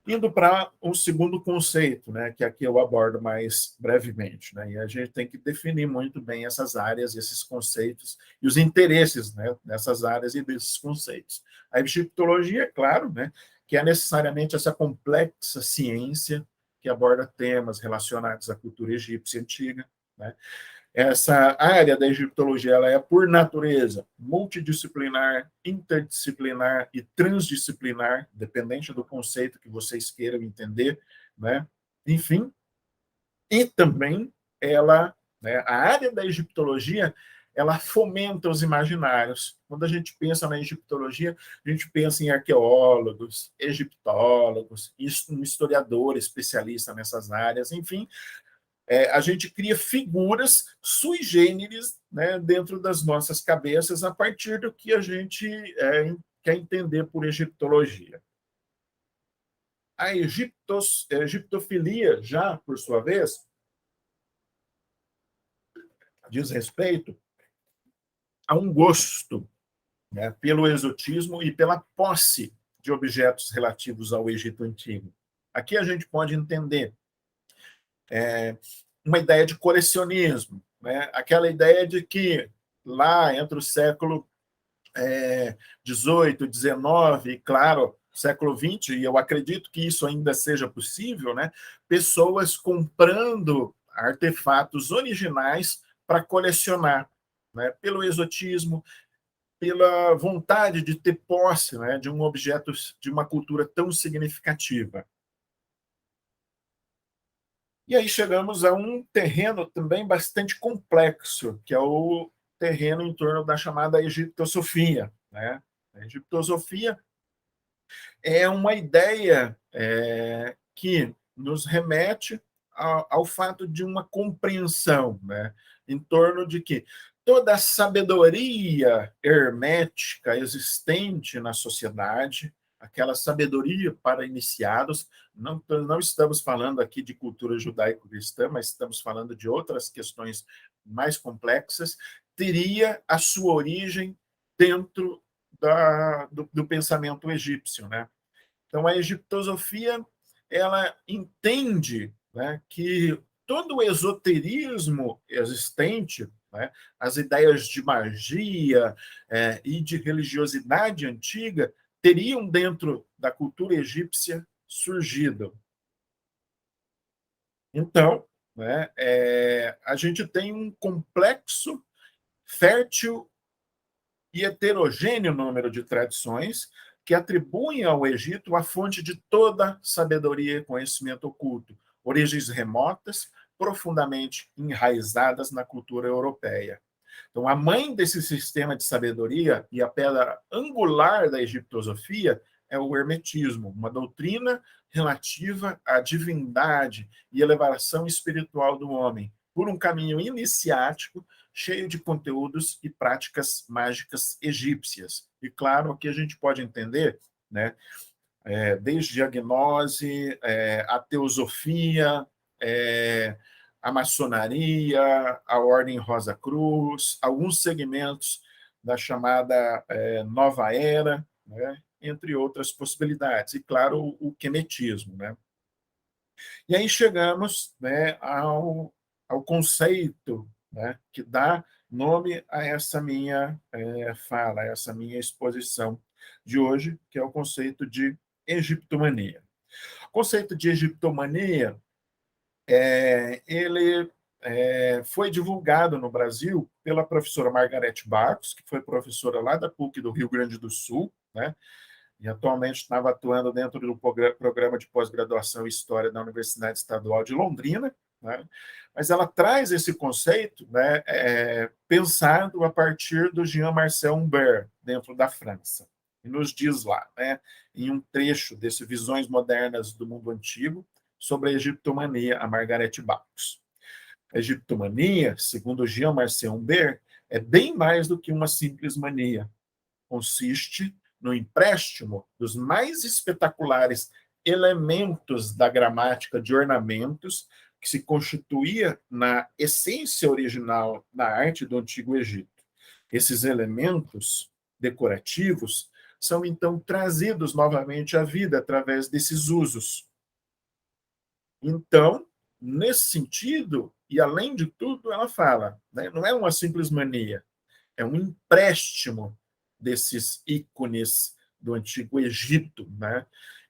Indo para um segundo conceito, né, que aqui eu abordo mais brevemente, né, e a gente tem que definir muito bem essas áreas, esses conceitos e os interesses, né, dessas áreas e desses conceitos. A egiptologia, é claro, né, que é necessariamente essa complexa ciência que aborda temas relacionados à cultura egípcia antiga, né. Essa área da egiptologia ela é, por natureza, multidisciplinar, interdisciplinar e transdisciplinar, dependente do conceito que vocês queiram entender, né? Enfim, e também ela, né, a área da egiptologia, ela fomenta os imaginários. Quando a gente pensa na egiptologia, a gente pensa em arqueólogos, egiptólogos, um historiador especialista nessas áreas, enfim, a gente cria figuras sui generis, né, dentro das nossas cabeças a partir do que a gente quer entender por egiptologia. A egiptofilia, já, por sua vez, diz respeito a um gosto, né, pelo exotismo e pela posse de objetos relativos ao Egito Antigo. Aqui a gente pode entender uma ideia de colecionismo, né? Aquela ideia de que lá entre o século XVIII, XIX, e claro, século XX, e eu acredito que isso ainda seja possível, né? Pessoas comprando artefatos originais para colecionar, né? Pelo exotismo, pela vontade de ter posse, né? De um objeto, de uma cultura tão significativa. E aí chegamos a um terreno também bastante complexo, que é o terreno em torno da chamada egiptosofia, né? A egiptosofia é uma ideia que nos remete ao fato de uma compreensão, né? Em torno de que toda a sabedoria hermética existente na sociedade, aquela sabedoria para iniciados, não estamos falando aqui de cultura judaico-cristã, mas estamos falando de outras questões mais complexas, teria a sua origem dentro do pensamento egípcio, né? Então, a egiptosofia ela entende, né, que todo o esoterismo existente, né, as ideias de magia e de religiosidade antiga, teriam dentro da cultura egípcia surgido. Então, né, a gente tem um complexo, fértil e heterogêneo número de tradições que atribuem ao Egito a fonte de toda sabedoria e conhecimento oculto, origens remotas, profundamente enraizadas na cultura europeia. Então, a mãe desse sistema de sabedoria e a pedra angular da egiptosofia é o hermetismo, uma doutrina relativa à divindade e elevação espiritual do homem, por um caminho iniciático cheio de conteúdos e práticas mágicas egípcias. E claro, aqui a gente pode entender, né, desde a gnose, a teosofia, a maçonaria, a Ordem Rosa Cruz, alguns segmentos da chamada Nova Era, né? Entre outras possibilidades, e, claro, o quenetismo. Né? E aí chegamos, né, ao conceito, né, que dá nome a essa minha fala, a essa minha exposição de hoje, que é o conceito de egiptomania. O conceito de egiptomania, ele foi divulgado no Brasil pela professora Margarete Barros, que foi professora lá da PUC do Rio Grande do Sul, né? E atualmente estava atuando dentro do programa de pós-graduação em História da Universidade Estadual de Londrina, né? Mas ela traz esse conceito, né, pensado a partir do Jean-Marcel Humbert, dentro da França. E nos diz lá, né, em um trecho desse Visões Modernas do Mundo Antigo, sobre a egiptomania, a Margarete Barros. A egiptomania, segundo Jean-Marcel Humbert, é bem mais do que uma simples mania. Consiste no empréstimo dos mais espetaculares elementos da gramática de ornamentos que se constituía na essência original da arte do Antigo Egito. Esses elementos decorativos são, então, trazidos novamente à vida através desses usos. Então, nesse sentido, e além de tudo, ela fala, né, não é uma simples mania, é um empréstimo desses ícones do Antigo Egito. Né?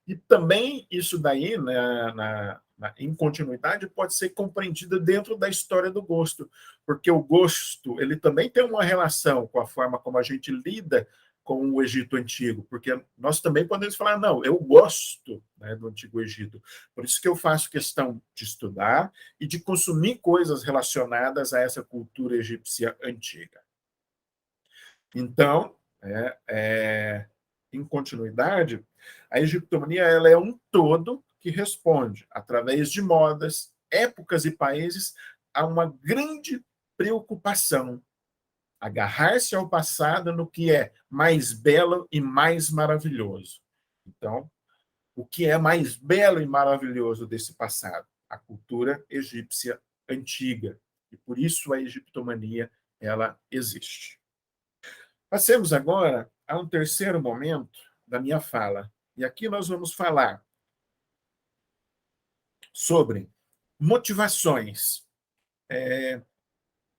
E também isso daí, né, em continuidade, pode ser compreendido dentro da história do gosto, porque o gosto ele também tem uma relação com a forma como a gente lida com o Egito Antigo, porque nós também podemos falar, não, eu gosto, né, do Antigo Egito, por isso que eu faço questão de estudar e de consumir coisas relacionadas a essa cultura egípcia antiga. Então, em continuidade, a egiptomania ela é um todo que responde, através de modas, épocas e países, a uma grande preocupação, agarrar-se ao passado no que é mais belo e mais maravilhoso. Então, o que é mais belo e maravilhoso desse passado? A cultura egípcia antiga. E por isso a egiptomania ela existe. Passemos agora a um terceiro momento da minha fala. E aqui nós vamos falar sobre motivações.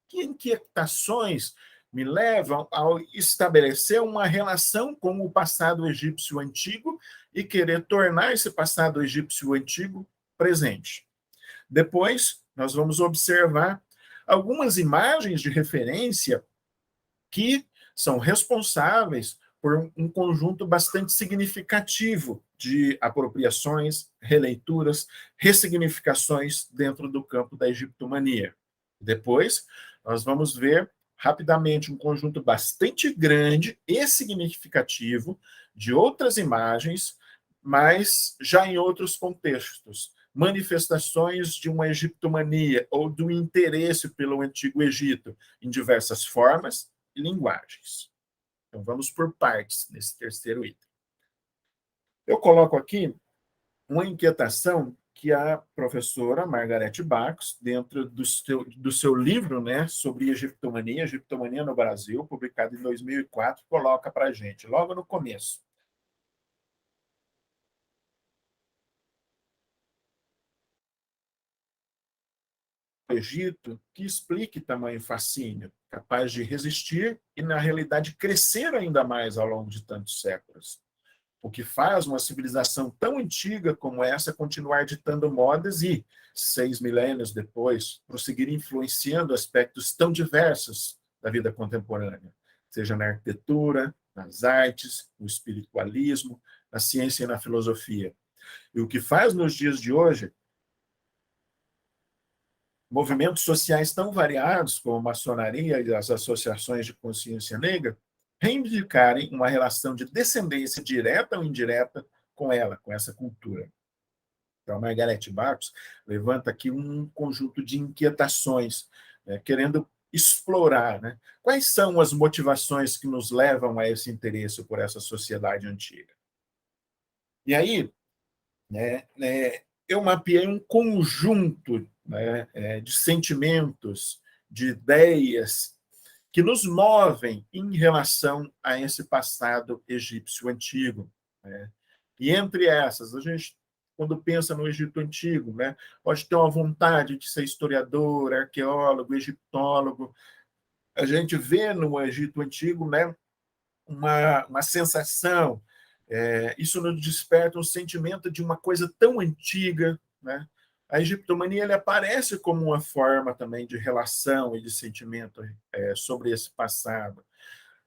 Que inquietações me levam a estabelecer uma relação com o passado egípcio antigo e querer tornar esse passado egípcio antigo presente. Depois, nós vamos observar algumas imagens de referência que são responsáveis por um conjunto bastante significativo de apropriações, releituras, ressignificações dentro do campo da egiptomania. Depois, nós vamos ver rapidamente um conjunto bastante grande e significativo de outras imagens, mas já em outros contextos, manifestações de uma egiptomania ou do interesse pelo Antigo Egito em diversas formas e linguagens. Então, vamos por partes nesse terceiro item. Eu coloco aqui uma inquietação que a professora Margarete Barros, dentro do seu livro, né, sobre Egiptomania no Brasil, publicado em 2004, coloca para a gente, logo no começo. O Egito que explique tamanho fascínio, capaz de resistir e, na realidade, crescer ainda mais ao longo de tantos séculos. O que faz uma civilização tão antiga como essa continuar ditando modas e, 6 milênios depois, prosseguir influenciando aspectos tão diversos da vida contemporânea, seja na arquitetura, nas artes, no espiritualismo, na ciência e na filosofia. E o que faz nos dias de hoje movimentos sociais tão variados como a maçonaria e as associações de consciência negra reivindicarem uma relação de descendência direta ou indireta com ela, com essa cultura. Então, a Margarete Barros levanta aqui um conjunto de inquietações, né, querendo explorar, né, quais são as motivações que nos levam a esse interesse por essa sociedade antiga. E aí, eu mapeei um conjunto né, de sentimentos, de ideias que nos movem em relação a esse passado egípcio antigo, né? E entre essas, a gente, quando pensa no Egito Antigo, né, pode ter uma vontade de ser historiador, arqueólogo, egiptólogo. A gente vê no Egito Antigo, né, uma sensação, isso nos desperta um sentimento de uma coisa tão antiga, né? A egiptomania ele aparece como uma forma também de relação e de sentimento sobre esse passado.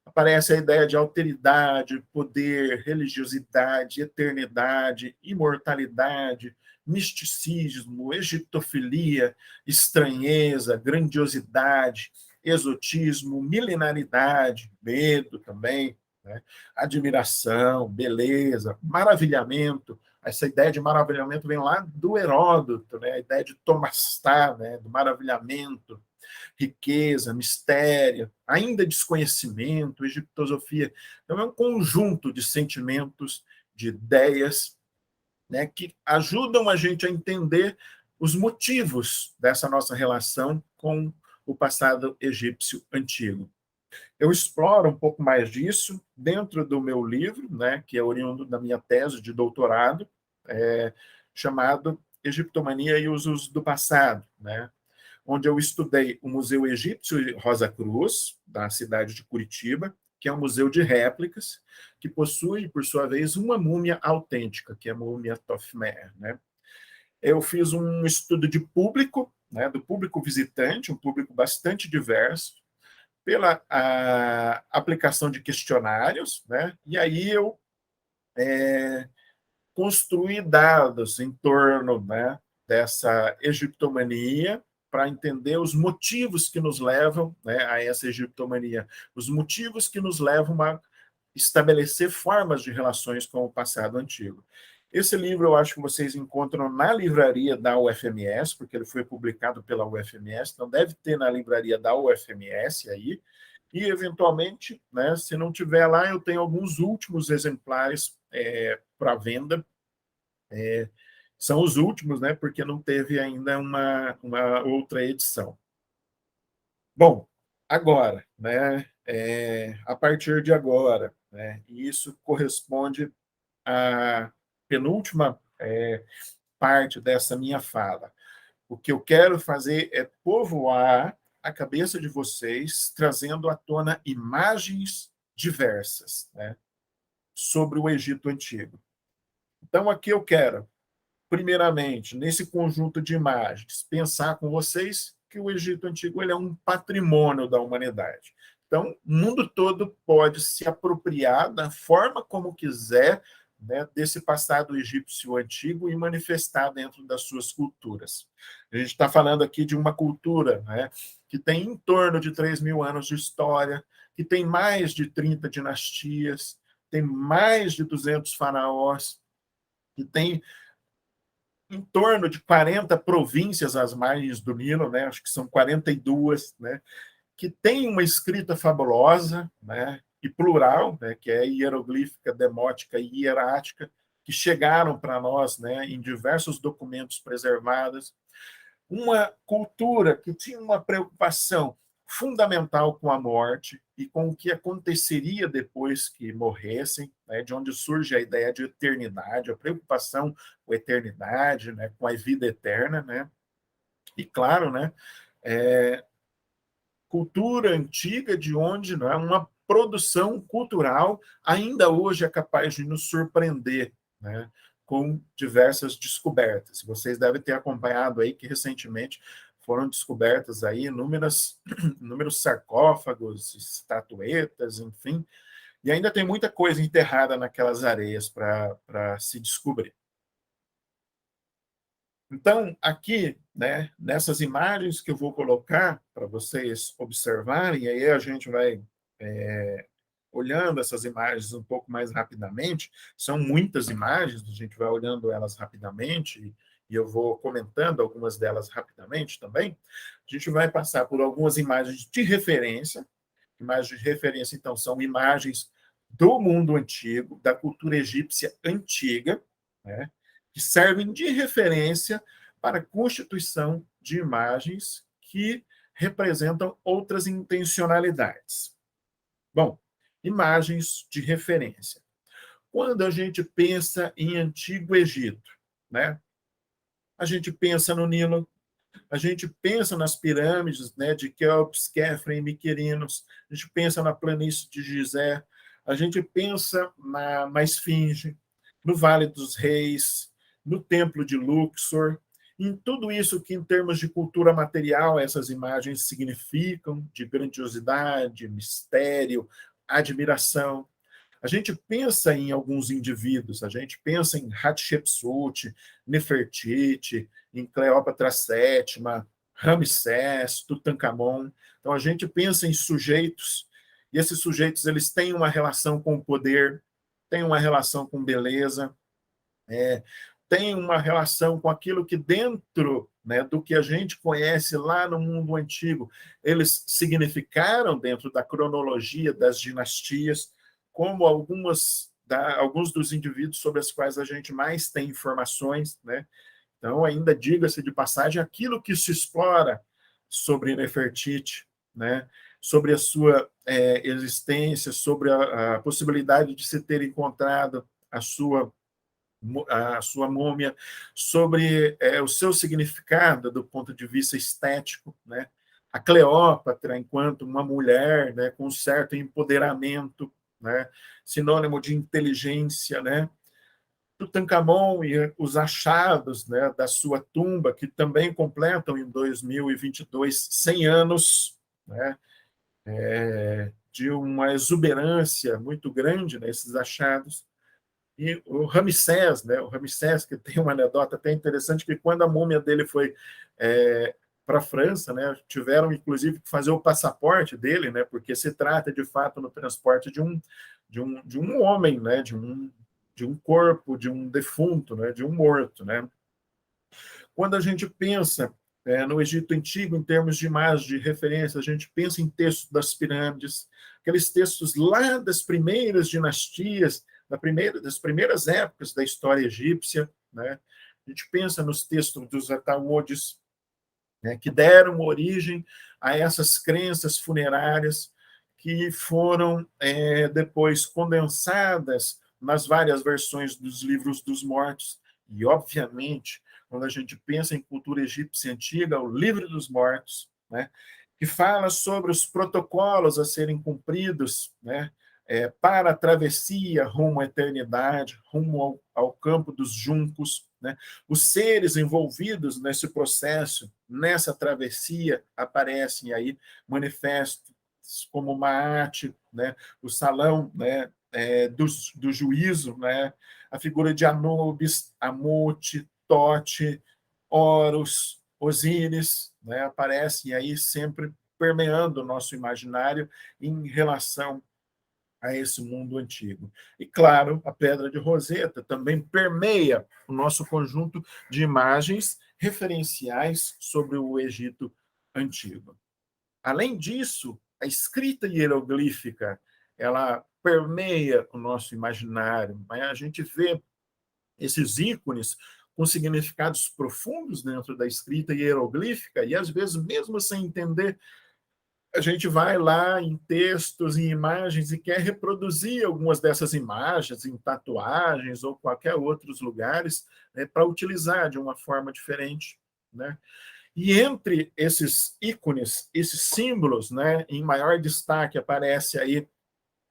Aparece a ideia de alteridade, poder, religiosidade, eternidade, imortalidade, misticismo, egiptofilia, estranheza, grandiosidade, exotismo, milenaridade, medo também, né? Admiração, beleza, maravilhamento. Essa ideia de maravilhamento vem lá do Heródoto, né? A ideia de Tomastá, né? Do maravilhamento, riqueza, mistério, ainda desconhecimento, egiptosofia. Então, é um conjunto de sentimentos, de ideias, né, que ajudam a gente a entender os motivos dessa nossa relação com o passado egípcio antigo. Eu exploro um pouco mais disso dentro do meu livro, né, que é oriundo da minha tese de doutorado, chamado Egiptomania e os Usos do Passado, né, onde eu estudei o Museu Egípcio Rosa Cruz, da cidade de Curitiba, que é um museu de réplicas, que possui, por sua vez, uma múmia autêntica, que é a múmia Tofmer, né? Eu fiz um estudo de público, né, do público visitante, um público bastante diverso, pela aplicação de questionários, né? E aí eu construí dados em torno, né, dessa egiptomania para entender os motivos que nos levam, né, a essa egiptomania, os motivos que nos levam a estabelecer formas de relações com o passado antigo. Esse livro eu acho que vocês encontram na livraria da UFMS, porque ele foi publicado pela UFMS, então deve ter na livraria da UFMS aí, e eventualmente, né, se não tiver lá, eu tenho alguns últimos exemplares para venda. São os últimos, né, porque não teve ainda uma outra edição. Bom, agora, né, a partir de agora, né, e isso corresponde à penúltima parte dessa minha fala. O que eu quero fazer é povoar a cabeça de vocês, trazendo à tona imagens diversas, né, sobre o Egito Antigo. Então, aqui eu quero, primeiramente, nesse conjunto de imagens, pensar com vocês que o Egito Antigo ele é um patrimônio da humanidade. Então, o mundo todo pode se apropriar da forma como quiser, né, desse passado egípcio antigo e manifestar dentro das suas culturas. A gente está falando aqui de uma cultura, né, que tem em torno de 3.000 anos de história, que tem mais de 30 dinastias, tem mais de 200 faraós, que tem em torno de 40 províncias às margens do Nilo, né? Acho que são 42, né? Que tem uma escrita fabulosa, né? E plural, né? Que é hieroglífica, demótica e hierática, que chegaram para nós, né? Em diversos documentos preservados. Uma cultura que tinha uma preocupação fundamental com a morte e com o que aconteceria depois que morressem, né, de onde surge a ideia de eternidade, a preocupação com a eternidade, né, com a vida eterna, né, e claro, né, cultura antiga de onde, né, uma produção cultural ainda hoje é capaz de nos surpreender, né, com diversas descobertas. Vocês devem ter acompanhado aí que recentemente foram descobertas aí inúmeros sarcófagos, estatuetas, enfim, e ainda tem muita coisa enterrada naquelas areias para se descobrir. Então, aqui, né, nessas imagens que eu vou colocar para vocês observarem, aí a gente vai olhando essas imagens um pouco mais rapidamente, são muitas imagens, a gente vai olhando elas rapidamente, e eu vou comentando algumas delas rapidamente também. A gente vai passar por algumas imagens de referência. Imagens de referência, então, são imagens do mundo antigo, da cultura egípcia antiga, né, que servem de referência para a constituição de imagens que representam outras intencionalidades. Bom, imagens de referência. Quando a gente pensa em Antigo Egito, né, a gente pensa no Nilo, a gente pensa nas pirâmides, né, de Quéops, Khafre e Miquerinos, a gente pensa na planície de Gizé, a gente pensa na Esfinge, no Vale dos Reis, no Templo de Luxor, em tudo isso que, em termos de cultura material, essas imagens significam, de grandiosidade, mistério, admiração. A gente pensa em alguns indivíduos, a gente pensa em Hatshepsut, Nefertiti, em Cleópatra VII, Ramsés, Tutankhamon. Então, a gente pensa em sujeitos, e esses sujeitos eles têm uma relação com o poder, têm uma relação com beleza, têm uma relação com aquilo que dentro, né, do que a gente conhece lá no mundo antigo, eles significaram dentro da cronologia das dinastias, como alguns dos indivíduos sobre os quais a gente mais tem informações, né? Então, ainda diga-se de passagem, aquilo que se explora sobre Nefertiti, né? Sobre a sua existência, sobre a possibilidade de se ter encontrado a sua múmia, sobre o seu significado do ponto de vista estético, né? A Cleópatra, enquanto uma mulher, né, com um certo empoderamento, né, sinônimo de inteligência, né? Tutankhamon e os achados, né, da sua tumba, que também completam em 2022 100 anos, né, de uma exuberância muito grande nesses achados. E o Ramsés, né, o Ramsés, que tem uma anedota até interessante, que quando a múmia dele foi para a França, né, tiveram inclusive que fazer o passaporte dele, né, porque se trata de fato no transporte de um homem, né, de um corpo, de um defunto, né, de um morto, né. Quando a gente pensa no Egito Antigo, em termos de imagem de referência, a gente pensa em textos das pirâmides, aqueles textos lá das primeiras dinastias, das primeiras épocas da história egípcia, né? A gente pensa nos textos dos ataúdes, né, que deram origem a essas crenças funerárias que foram depois condensadas nas várias versões dos livros dos mortos. E, obviamente, quando a gente pensa em cultura egípcia antiga, o Livro dos Mortos, né, que fala sobre os protocolos a serem cumpridos, né, para a travessia rumo à eternidade, rumo ao campo dos juncos, né? Os seres envolvidos nesse processo, nessa travessia, aparecem aí manifestos como Maat, né? O salão, né, do juízo, né? A figura de Anubis, Amute, Tote, Horus, Osíris, né? Aparecem aí sempre permeando o nosso imaginário em relação a esse mundo antigo. E, claro, a Pedra de Roseta também permeia o nosso conjunto de imagens referenciais sobre o Egito antigo. Além disso, a escrita hieroglífica, ela permeia o nosso imaginário. A gente vê esses ícones com significados profundos dentro da escrita hieroglífica e, às vezes, mesmo sem entender, a gente vai lá em textos, em imagens e quer reproduzir algumas dessas imagens em tatuagens ou qualquer outros lugares, né, para utilizar de uma forma diferente, né? E entre esses ícones, esses símbolos, né, em maior destaque aparece aí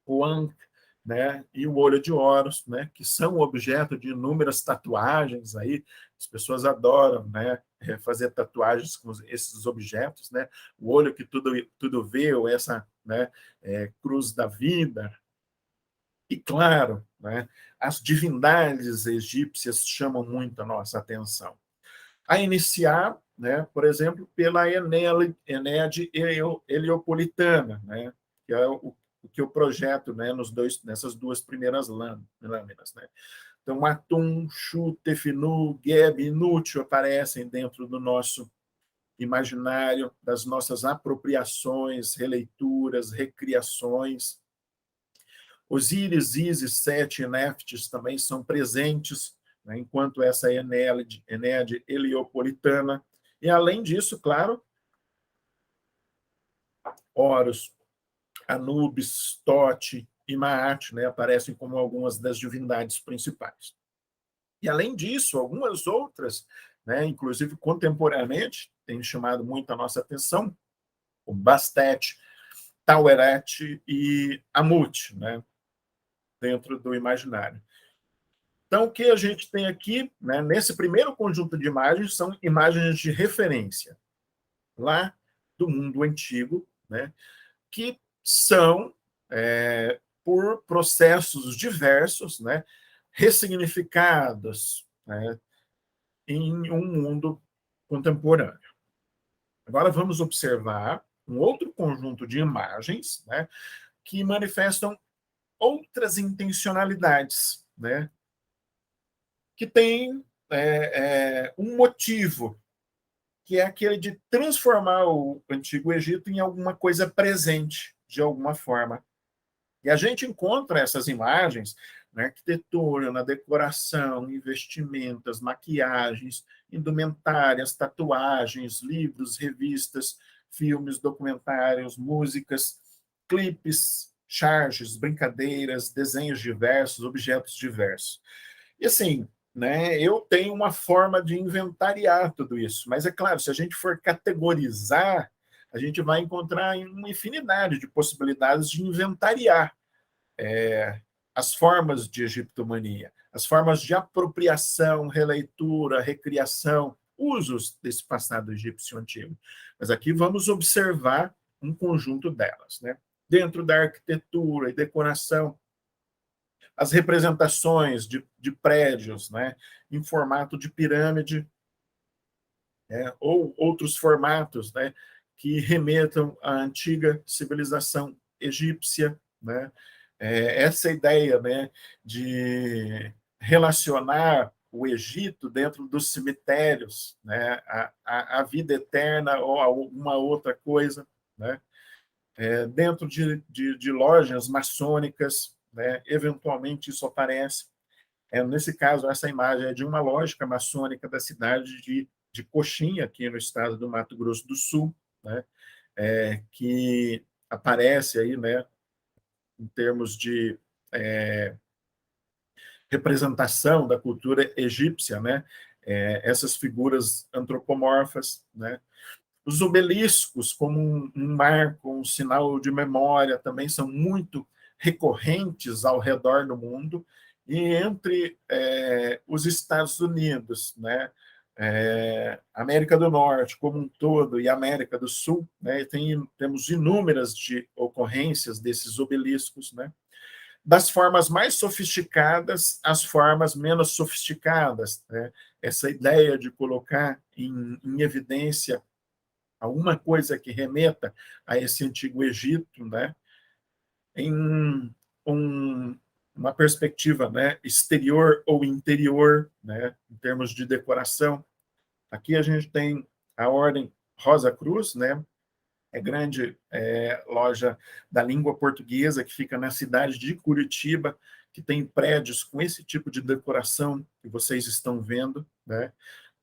o Ankh, né, e o olho de Horus, né, que são objeto de inúmeras tatuagens aí. As pessoas adoram, né, fazer tatuagens com esses objetos, né, o olho que tudo vê, ou essa, né, cruz da vida. E claro, né, as divindades egípcias chamam muito a nossa atenção. A iniciar, né, por exemplo, pela Enéade Heliopolitana, né, que é o que eu projeto, né, nessas duas primeiras lâminas. Né. Então, Atum, Shu, Tefinu, Geb e Nútil aparecem dentro do nosso imaginário, das nossas apropriações, releituras, recriações. Osíris, Ísis, Sete e Néftis também são presentes né, enquanto essa Enéade heliopolitana. E, além disso, claro, Horus, Anubis, Tote e Maat, né, aparecem como algumas das divindades principais. E, além disso, algumas outras, né, inclusive contemporaneamente, têm chamado muito a nossa atenção, como Bastet, Taweret e Amut, né, dentro do imaginário. Então, o que a gente tem aqui, né, nesse primeiro conjunto de imagens, são imagens de referência, lá do mundo antigo, né, que são, por processos diversos, né, ressignificados, né, em um mundo contemporâneo. Agora vamos observar um outro conjunto de imagens, né, que manifestam outras intencionalidades, né, que tem um motivo, que é aquele de transformar o Antigo Egito em alguma coisa presente, de alguma forma. E a gente encontra essas imagens na arquitetura, na decoração, em vestimentas, maquiagens, indumentárias, tatuagens, livros, revistas, filmes, documentários, músicas, clipes, charges, brincadeiras, desenhos diversos, objetos diversos. E assim, né, eu tenho uma forma de inventariar tudo isso, mas é claro, se a gente for categorizar, a gente vai encontrar uma infinidade de possibilidades de inventariar as formas de egiptomania, as formas de apropriação, releitura, recriação, usos desse passado egípcio antigo. Mas aqui vamos observar um conjunto delas, né? Dentro da arquitetura e decoração, as representações de prédios, né, em formato de pirâmide, né, ou outros formatos, né, que remetam à antiga civilização egípcia, né? Essa ideia, né, de relacionar o Egito dentro dos cemitérios, né, a vida eterna ou alguma outra coisa, né? Dentro de lojas maçônicas, né, eventualmente isso aparece. Nesse caso, essa imagem é de uma lógica maçônica da cidade de Coxinha, aqui no estado do Mato Grosso do Sul, né, que aparece aí, né, em termos de representação da cultura egípcia, né, essas figuras antropomorfas, né. Os obeliscos, como um marco, um sinal de memória, também são muito recorrentes ao redor do mundo. E entre os Estados Unidos, né, América do Norte como um todo e América do Sul, né, temos inúmeras de ocorrências desses obeliscos, né, das formas mais sofisticadas às formas menos sofisticadas, né? Essa ideia de colocar em evidência alguma coisa que remeta a esse antigo Egito, né, em uma perspectiva, né, exterior ou interior, né, em termos de decoração. Aqui a gente tem a Ordem Rosa Cruz, né, grande loja da língua portuguesa que fica na cidade de Curitiba, que tem prédios com esse tipo de decoração que vocês estão vendo, né,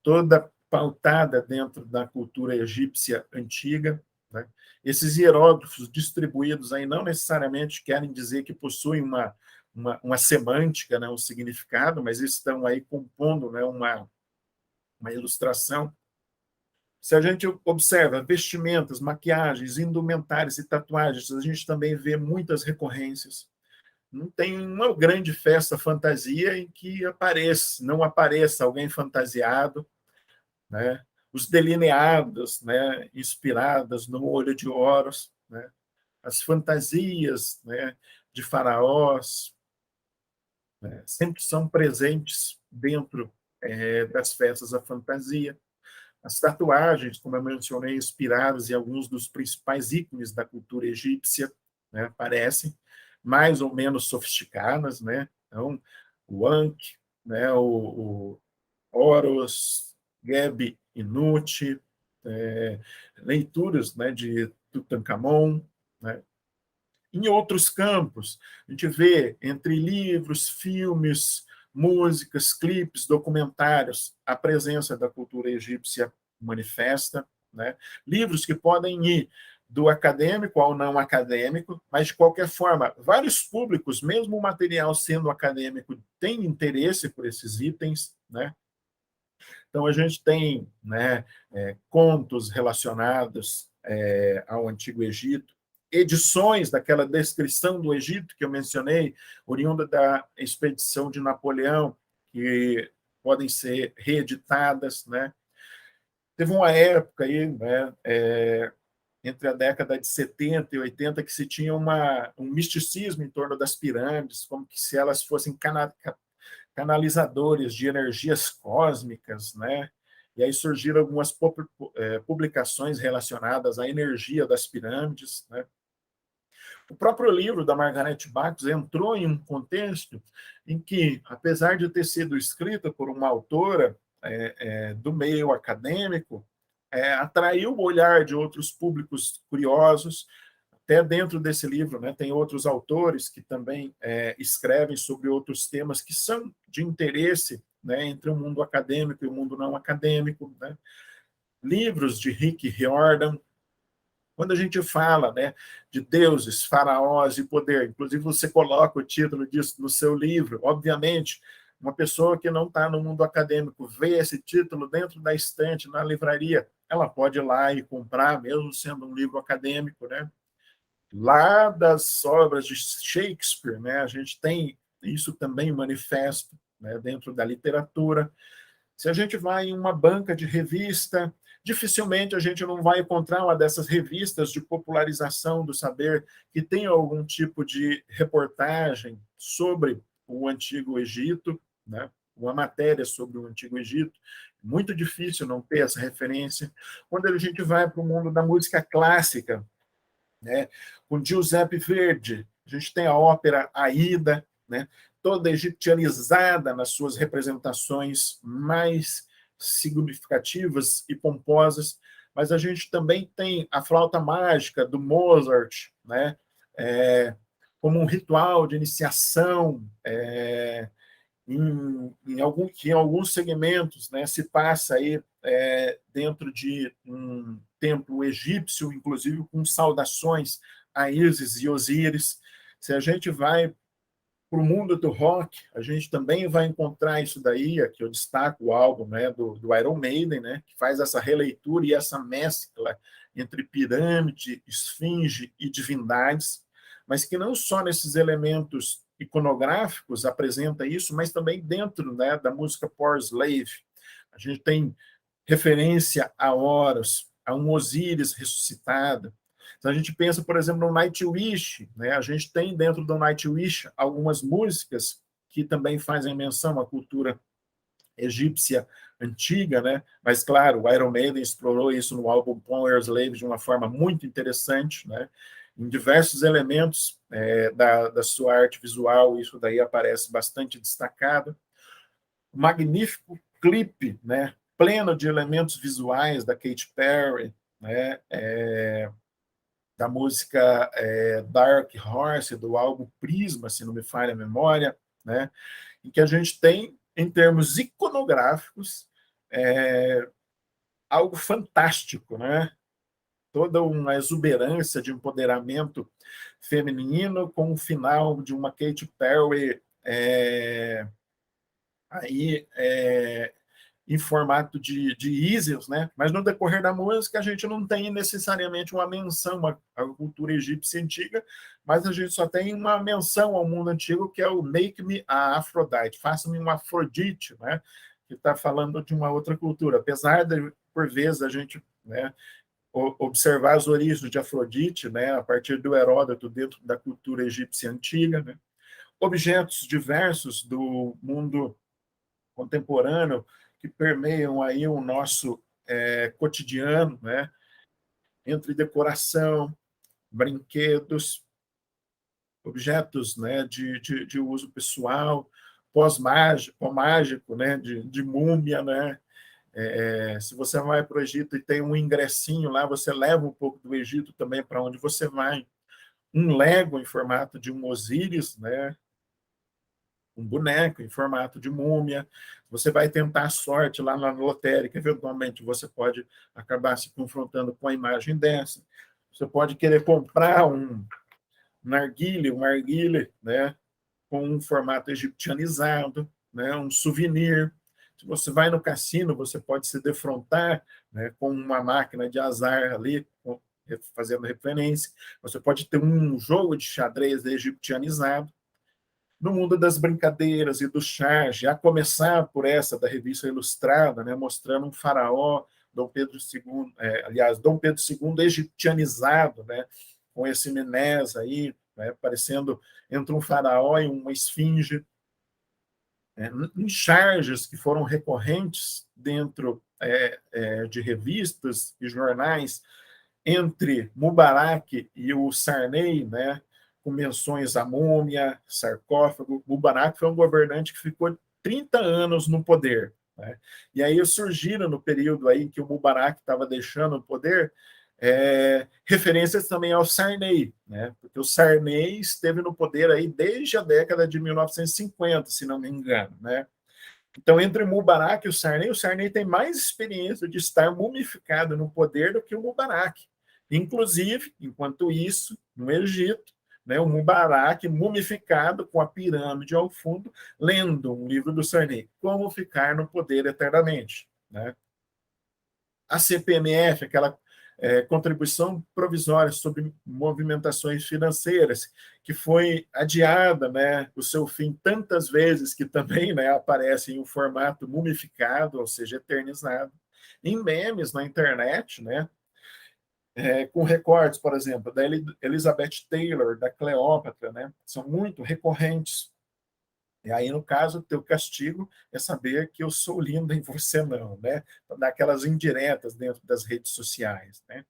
toda pautada dentro da cultura egípcia antiga, né? Esses hieróglifos distribuídos aí não necessariamente querem dizer que possuem uma semântica, né, um significado, mas estão aí compondo, né, uma ilustração. Se a gente observa vestimentas, maquiagens, indumentários e tatuagens, a gente também vê muitas recorrências. Não tem uma grande festa fantasia em que não apareça alguém fantasiado, né? Os delineados, né, inspiradas no olho de Horus, né? As fantasias, né, de faraós, né, sempre são presentes dentro das festas da fantasia. As tatuagens, como eu mencionei, inspiradas em alguns dos principais ícones da cultura egípcia, né, aparecem mais ou menos sofisticadas, né? Então, o Ankh, né, o Horus, Geb e Nut, leituras, né, de Tutankhamon, né. Em outros campos, a gente vê entre livros, filmes, músicas, clipes, documentários, a presença da cultura egípcia manifesta, né? Livros que podem ir do acadêmico ao não acadêmico, mas, de qualquer forma, vários públicos, mesmo o material sendo acadêmico, têm interesse por esses itens, né? Então, a gente tem, né, contos relacionados ao Antigo Egito, edições daquela descrição do Egito que eu mencionei, oriunda da expedição de Napoleão, que podem ser reeditadas, né? Teve uma época aí, né, entre a década de 70 e 80, que se tinha um misticismo em torno das pirâmides, como que se elas fossem canalizadores de energias cósmicas, né? E aí surgiram algumas publicações relacionadas à energia das pirâmides, né? O próprio livro da Margaret Bates entrou em um contexto em que, apesar de ter sido escrita por uma autora do meio acadêmico, atraiu o olhar de outros públicos curiosos. Até dentro desse livro, né, tem outros autores que também escrevem sobre outros temas que são de interesse, né, entre o mundo acadêmico e o mundo não acadêmico, né? Livros de Rick Riordan. Quando a gente fala, né, de deuses, faraós e poder, inclusive você coloca o título disso no seu livro, obviamente, uma pessoa que não está no mundo acadêmico vê esse título dentro da estante, na livraria, ela pode ir lá e comprar, mesmo sendo um livro acadêmico, né? Lá das obras de Shakespeare, né, a gente tem isso também manifesto, né, dentro da literatura. Se a gente vai em uma banca de revista, dificilmente a gente não vai encontrar uma dessas revistas de popularização do saber que tem algum tipo de reportagem sobre o Antigo Egito, né? Uma matéria sobre o Antigo Egito. Muito difícil não ter essa referência. Quando a gente vai para o mundo da música clássica, né, com Giuseppe Verdi, a gente tem a ópera Aida, né, toda egipcianizada nas suas representações mais significativas e pomposas, mas a gente também tem a flauta mágica do Mozart, né, como um ritual de iniciação, em alguns segmentos, né, se passa aí dentro de um templo egípcio, inclusive com saudações a Ísis e Osíris. Se a gente vai para o mundo do rock, a gente também vai encontrar isso daí. Aqui eu destaco o álbum, né, do Iron Maiden, né, que faz essa releitura e essa mescla entre pirâmide, esfinge e divindades, mas que não só nesses elementos iconográficos apresenta isso, mas também dentro, né, da música Power Slave. A gente tem referência a Horus, a um Osíris ressuscitado. Então, a gente pensa, por exemplo, no Nightwish, né? A gente tem dentro do Nightwish algumas músicas que também fazem menção à cultura egípcia antiga, né? Mas, claro, o Iron Maiden explorou isso no álbum Power Slave de uma forma muito interessante, né? Em diversos elementos da sua arte visual, isso daí aparece bastante destacado. Um magnífico clipe, né? Pleno de elementos visuais da Katy Perry, né? Da música Dark Horse, do álbum Prisma, se não me falha a memória, né? Em que a gente tem, em termos iconográficos, algo fantástico, né? Toda uma exuberância de empoderamento feminino com o final de uma Katy Perry aí em formato de Isis, né? Mas no decorrer da música a gente não tem necessariamente uma menção à cultura egípcia antiga, mas a gente só tem uma menção ao mundo antigo, que é o Make Me a Aphrodite, faça-me uma Afrodite, né? Que está falando de uma outra cultura. Apesar de, por vezes, a gente, né, observar as origens de Afrodite, né, a partir do Heródoto, dentro da cultura egípcia antiga, né? Objetos diversos do mundo contemporâneo que permeiam aí o nosso cotidiano, né? Entre decoração, brinquedos, objetos, né, de uso pessoal, pós-mágico, né, de múmia, né? Se você vai para o Egito e tem um ingressinho lá, você leva um pouco do Egito também para onde você vai. Um Lego em formato de um Osíris, né? um boneco em formato de múmia. Você vai tentar a sorte lá na lotérica, eventualmente você pode acabar se confrontando com a imagem dessa. Você pode querer comprar um narguilé, né, com um formato egipcianizado, né, um souvenir. Se você vai no cassino, você pode se defrontar, né, com uma máquina de azar ali, fazendo referência. Você pode ter um jogo de xadrez egipcianizado. No mundo das brincadeiras e do charge, a começar por essa da revista Ilustrada, né, mostrando um faraó, Dom Pedro II, Dom Pedro II egipcianizado, né, com esse Menés aí, né, parecendo entre um faraó e uma esfinge, em charges que foram recorrentes dentro de revistas e jornais entre Mubarak e o Sarney, né, com menções à múmia, sarcófago. Mubarak foi um governante que ficou 30 anos no poder, né? E aí surgiram, no período aí que o Mubarak estava deixando o poder, referências também ao Sarney, né? Porque o Sarney esteve no poder aí desde a década de 1950, se não me engano, né? Então, entre o Mubarak e o Sarney tem mais experiência de estar mumificado no poder do que o Mubarak. Inclusive, enquanto isso, no Egito, né, o Mubarak mumificado com a pirâmide ao fundo, lendo um livro do Sarney, Como Ficar no Poder Eternamente, né? A CPMF, aquela contribuição provisória sobre movimentações financeiras, que foi adiada, né, o seu fim tantas vezes que também, né, aparece em um formato mumificado, ou seja, eternizado, em memes na internet, né, com recortes, por exemplo, da Elizabeth Taylor, da Cleópatra, né, são muito recorrentes. E aí, no caso, o teu castigo é saber que eu sou linda e você não, né? Daquelas indiretas dentro das redes sociais, né?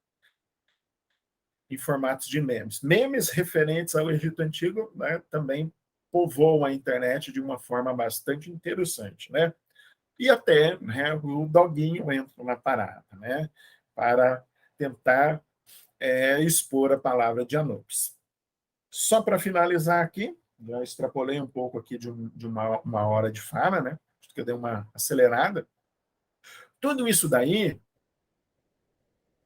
Em formatos de memes. Memes referentes ao Egito Antigo, né, também povoam a internet de uma forma bastante interessante, né? E até, né, o doguinho entra na parada, né? Para tentar expor a palavra de Anubis. Só para finalizar aqui, já extrapolei um pouco aqui de uma hora de fala, né? Acho que eu dei uma acelerada. Tudo isso daí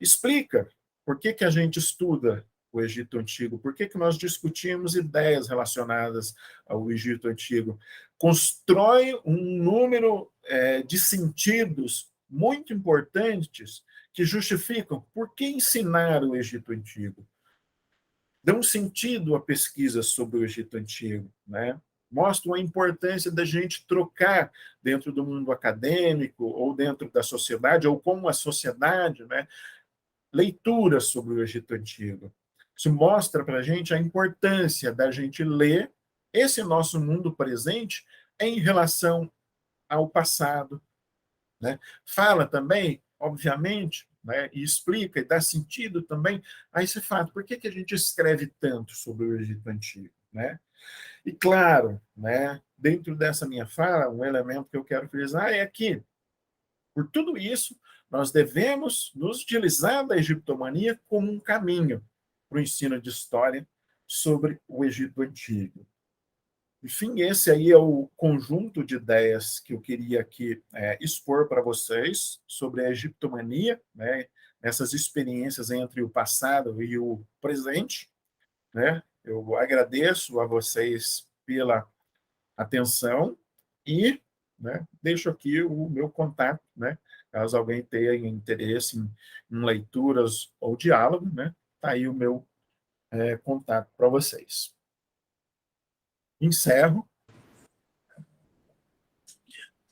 explica por que a gente estuda o Egito Antigo, por que nós discutimos ideias relacionadas ao Egito Antigo. Constrói um número de sentidos muito importantes que justificam por que ensinar o Egito Antigo. Dão sentido à pesquisa sobre o Egito Antigo, né? Mostram a importância da gente trocar dentro do mundo acadêmico ou dentro da sociedade, ou como a sociedade, né, leituras sobre o Egito Antigo. Isso mostra para a gente a importância da gente ler esse nosso mundo presente em relação ao passado, né? Fala também, obviamente, né, e explica e dá sentido também a esse fato. Por que a gente escreve tanto sobre o Egito Antigo, né? E, claro, né, dentro dessa minha fala, um elemento que eu quero frisar é que, por tudo isso, nós devemos nos utilizar da egiptomania como um caminho para o ensino de história sobre o Egito Antigo. Enfim, esse aí é o conjunto de ideias que eu queria aqui expor para vocês sobre a egiptomania, né, essas experiências entre o passado e o presente, né? Eu agradeço a vocês pela atenção e, né, deixo aqui o meu contato, né, caso alguém tenha interesse em leituras ou diálogo, né, tá aí o meu contato para vocês. Encerro.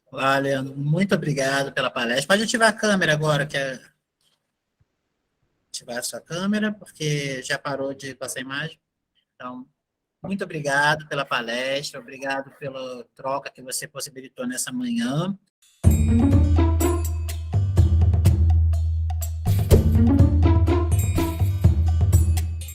Olá, Leandro, muito obrigado pela palestra. Pode ativar a câmera agora, ativar a sua câmera, porque já parou de passar a imagem. Então, muito obrigado pela palestra, obrigado pela troca que você possibilitou nessa manhã.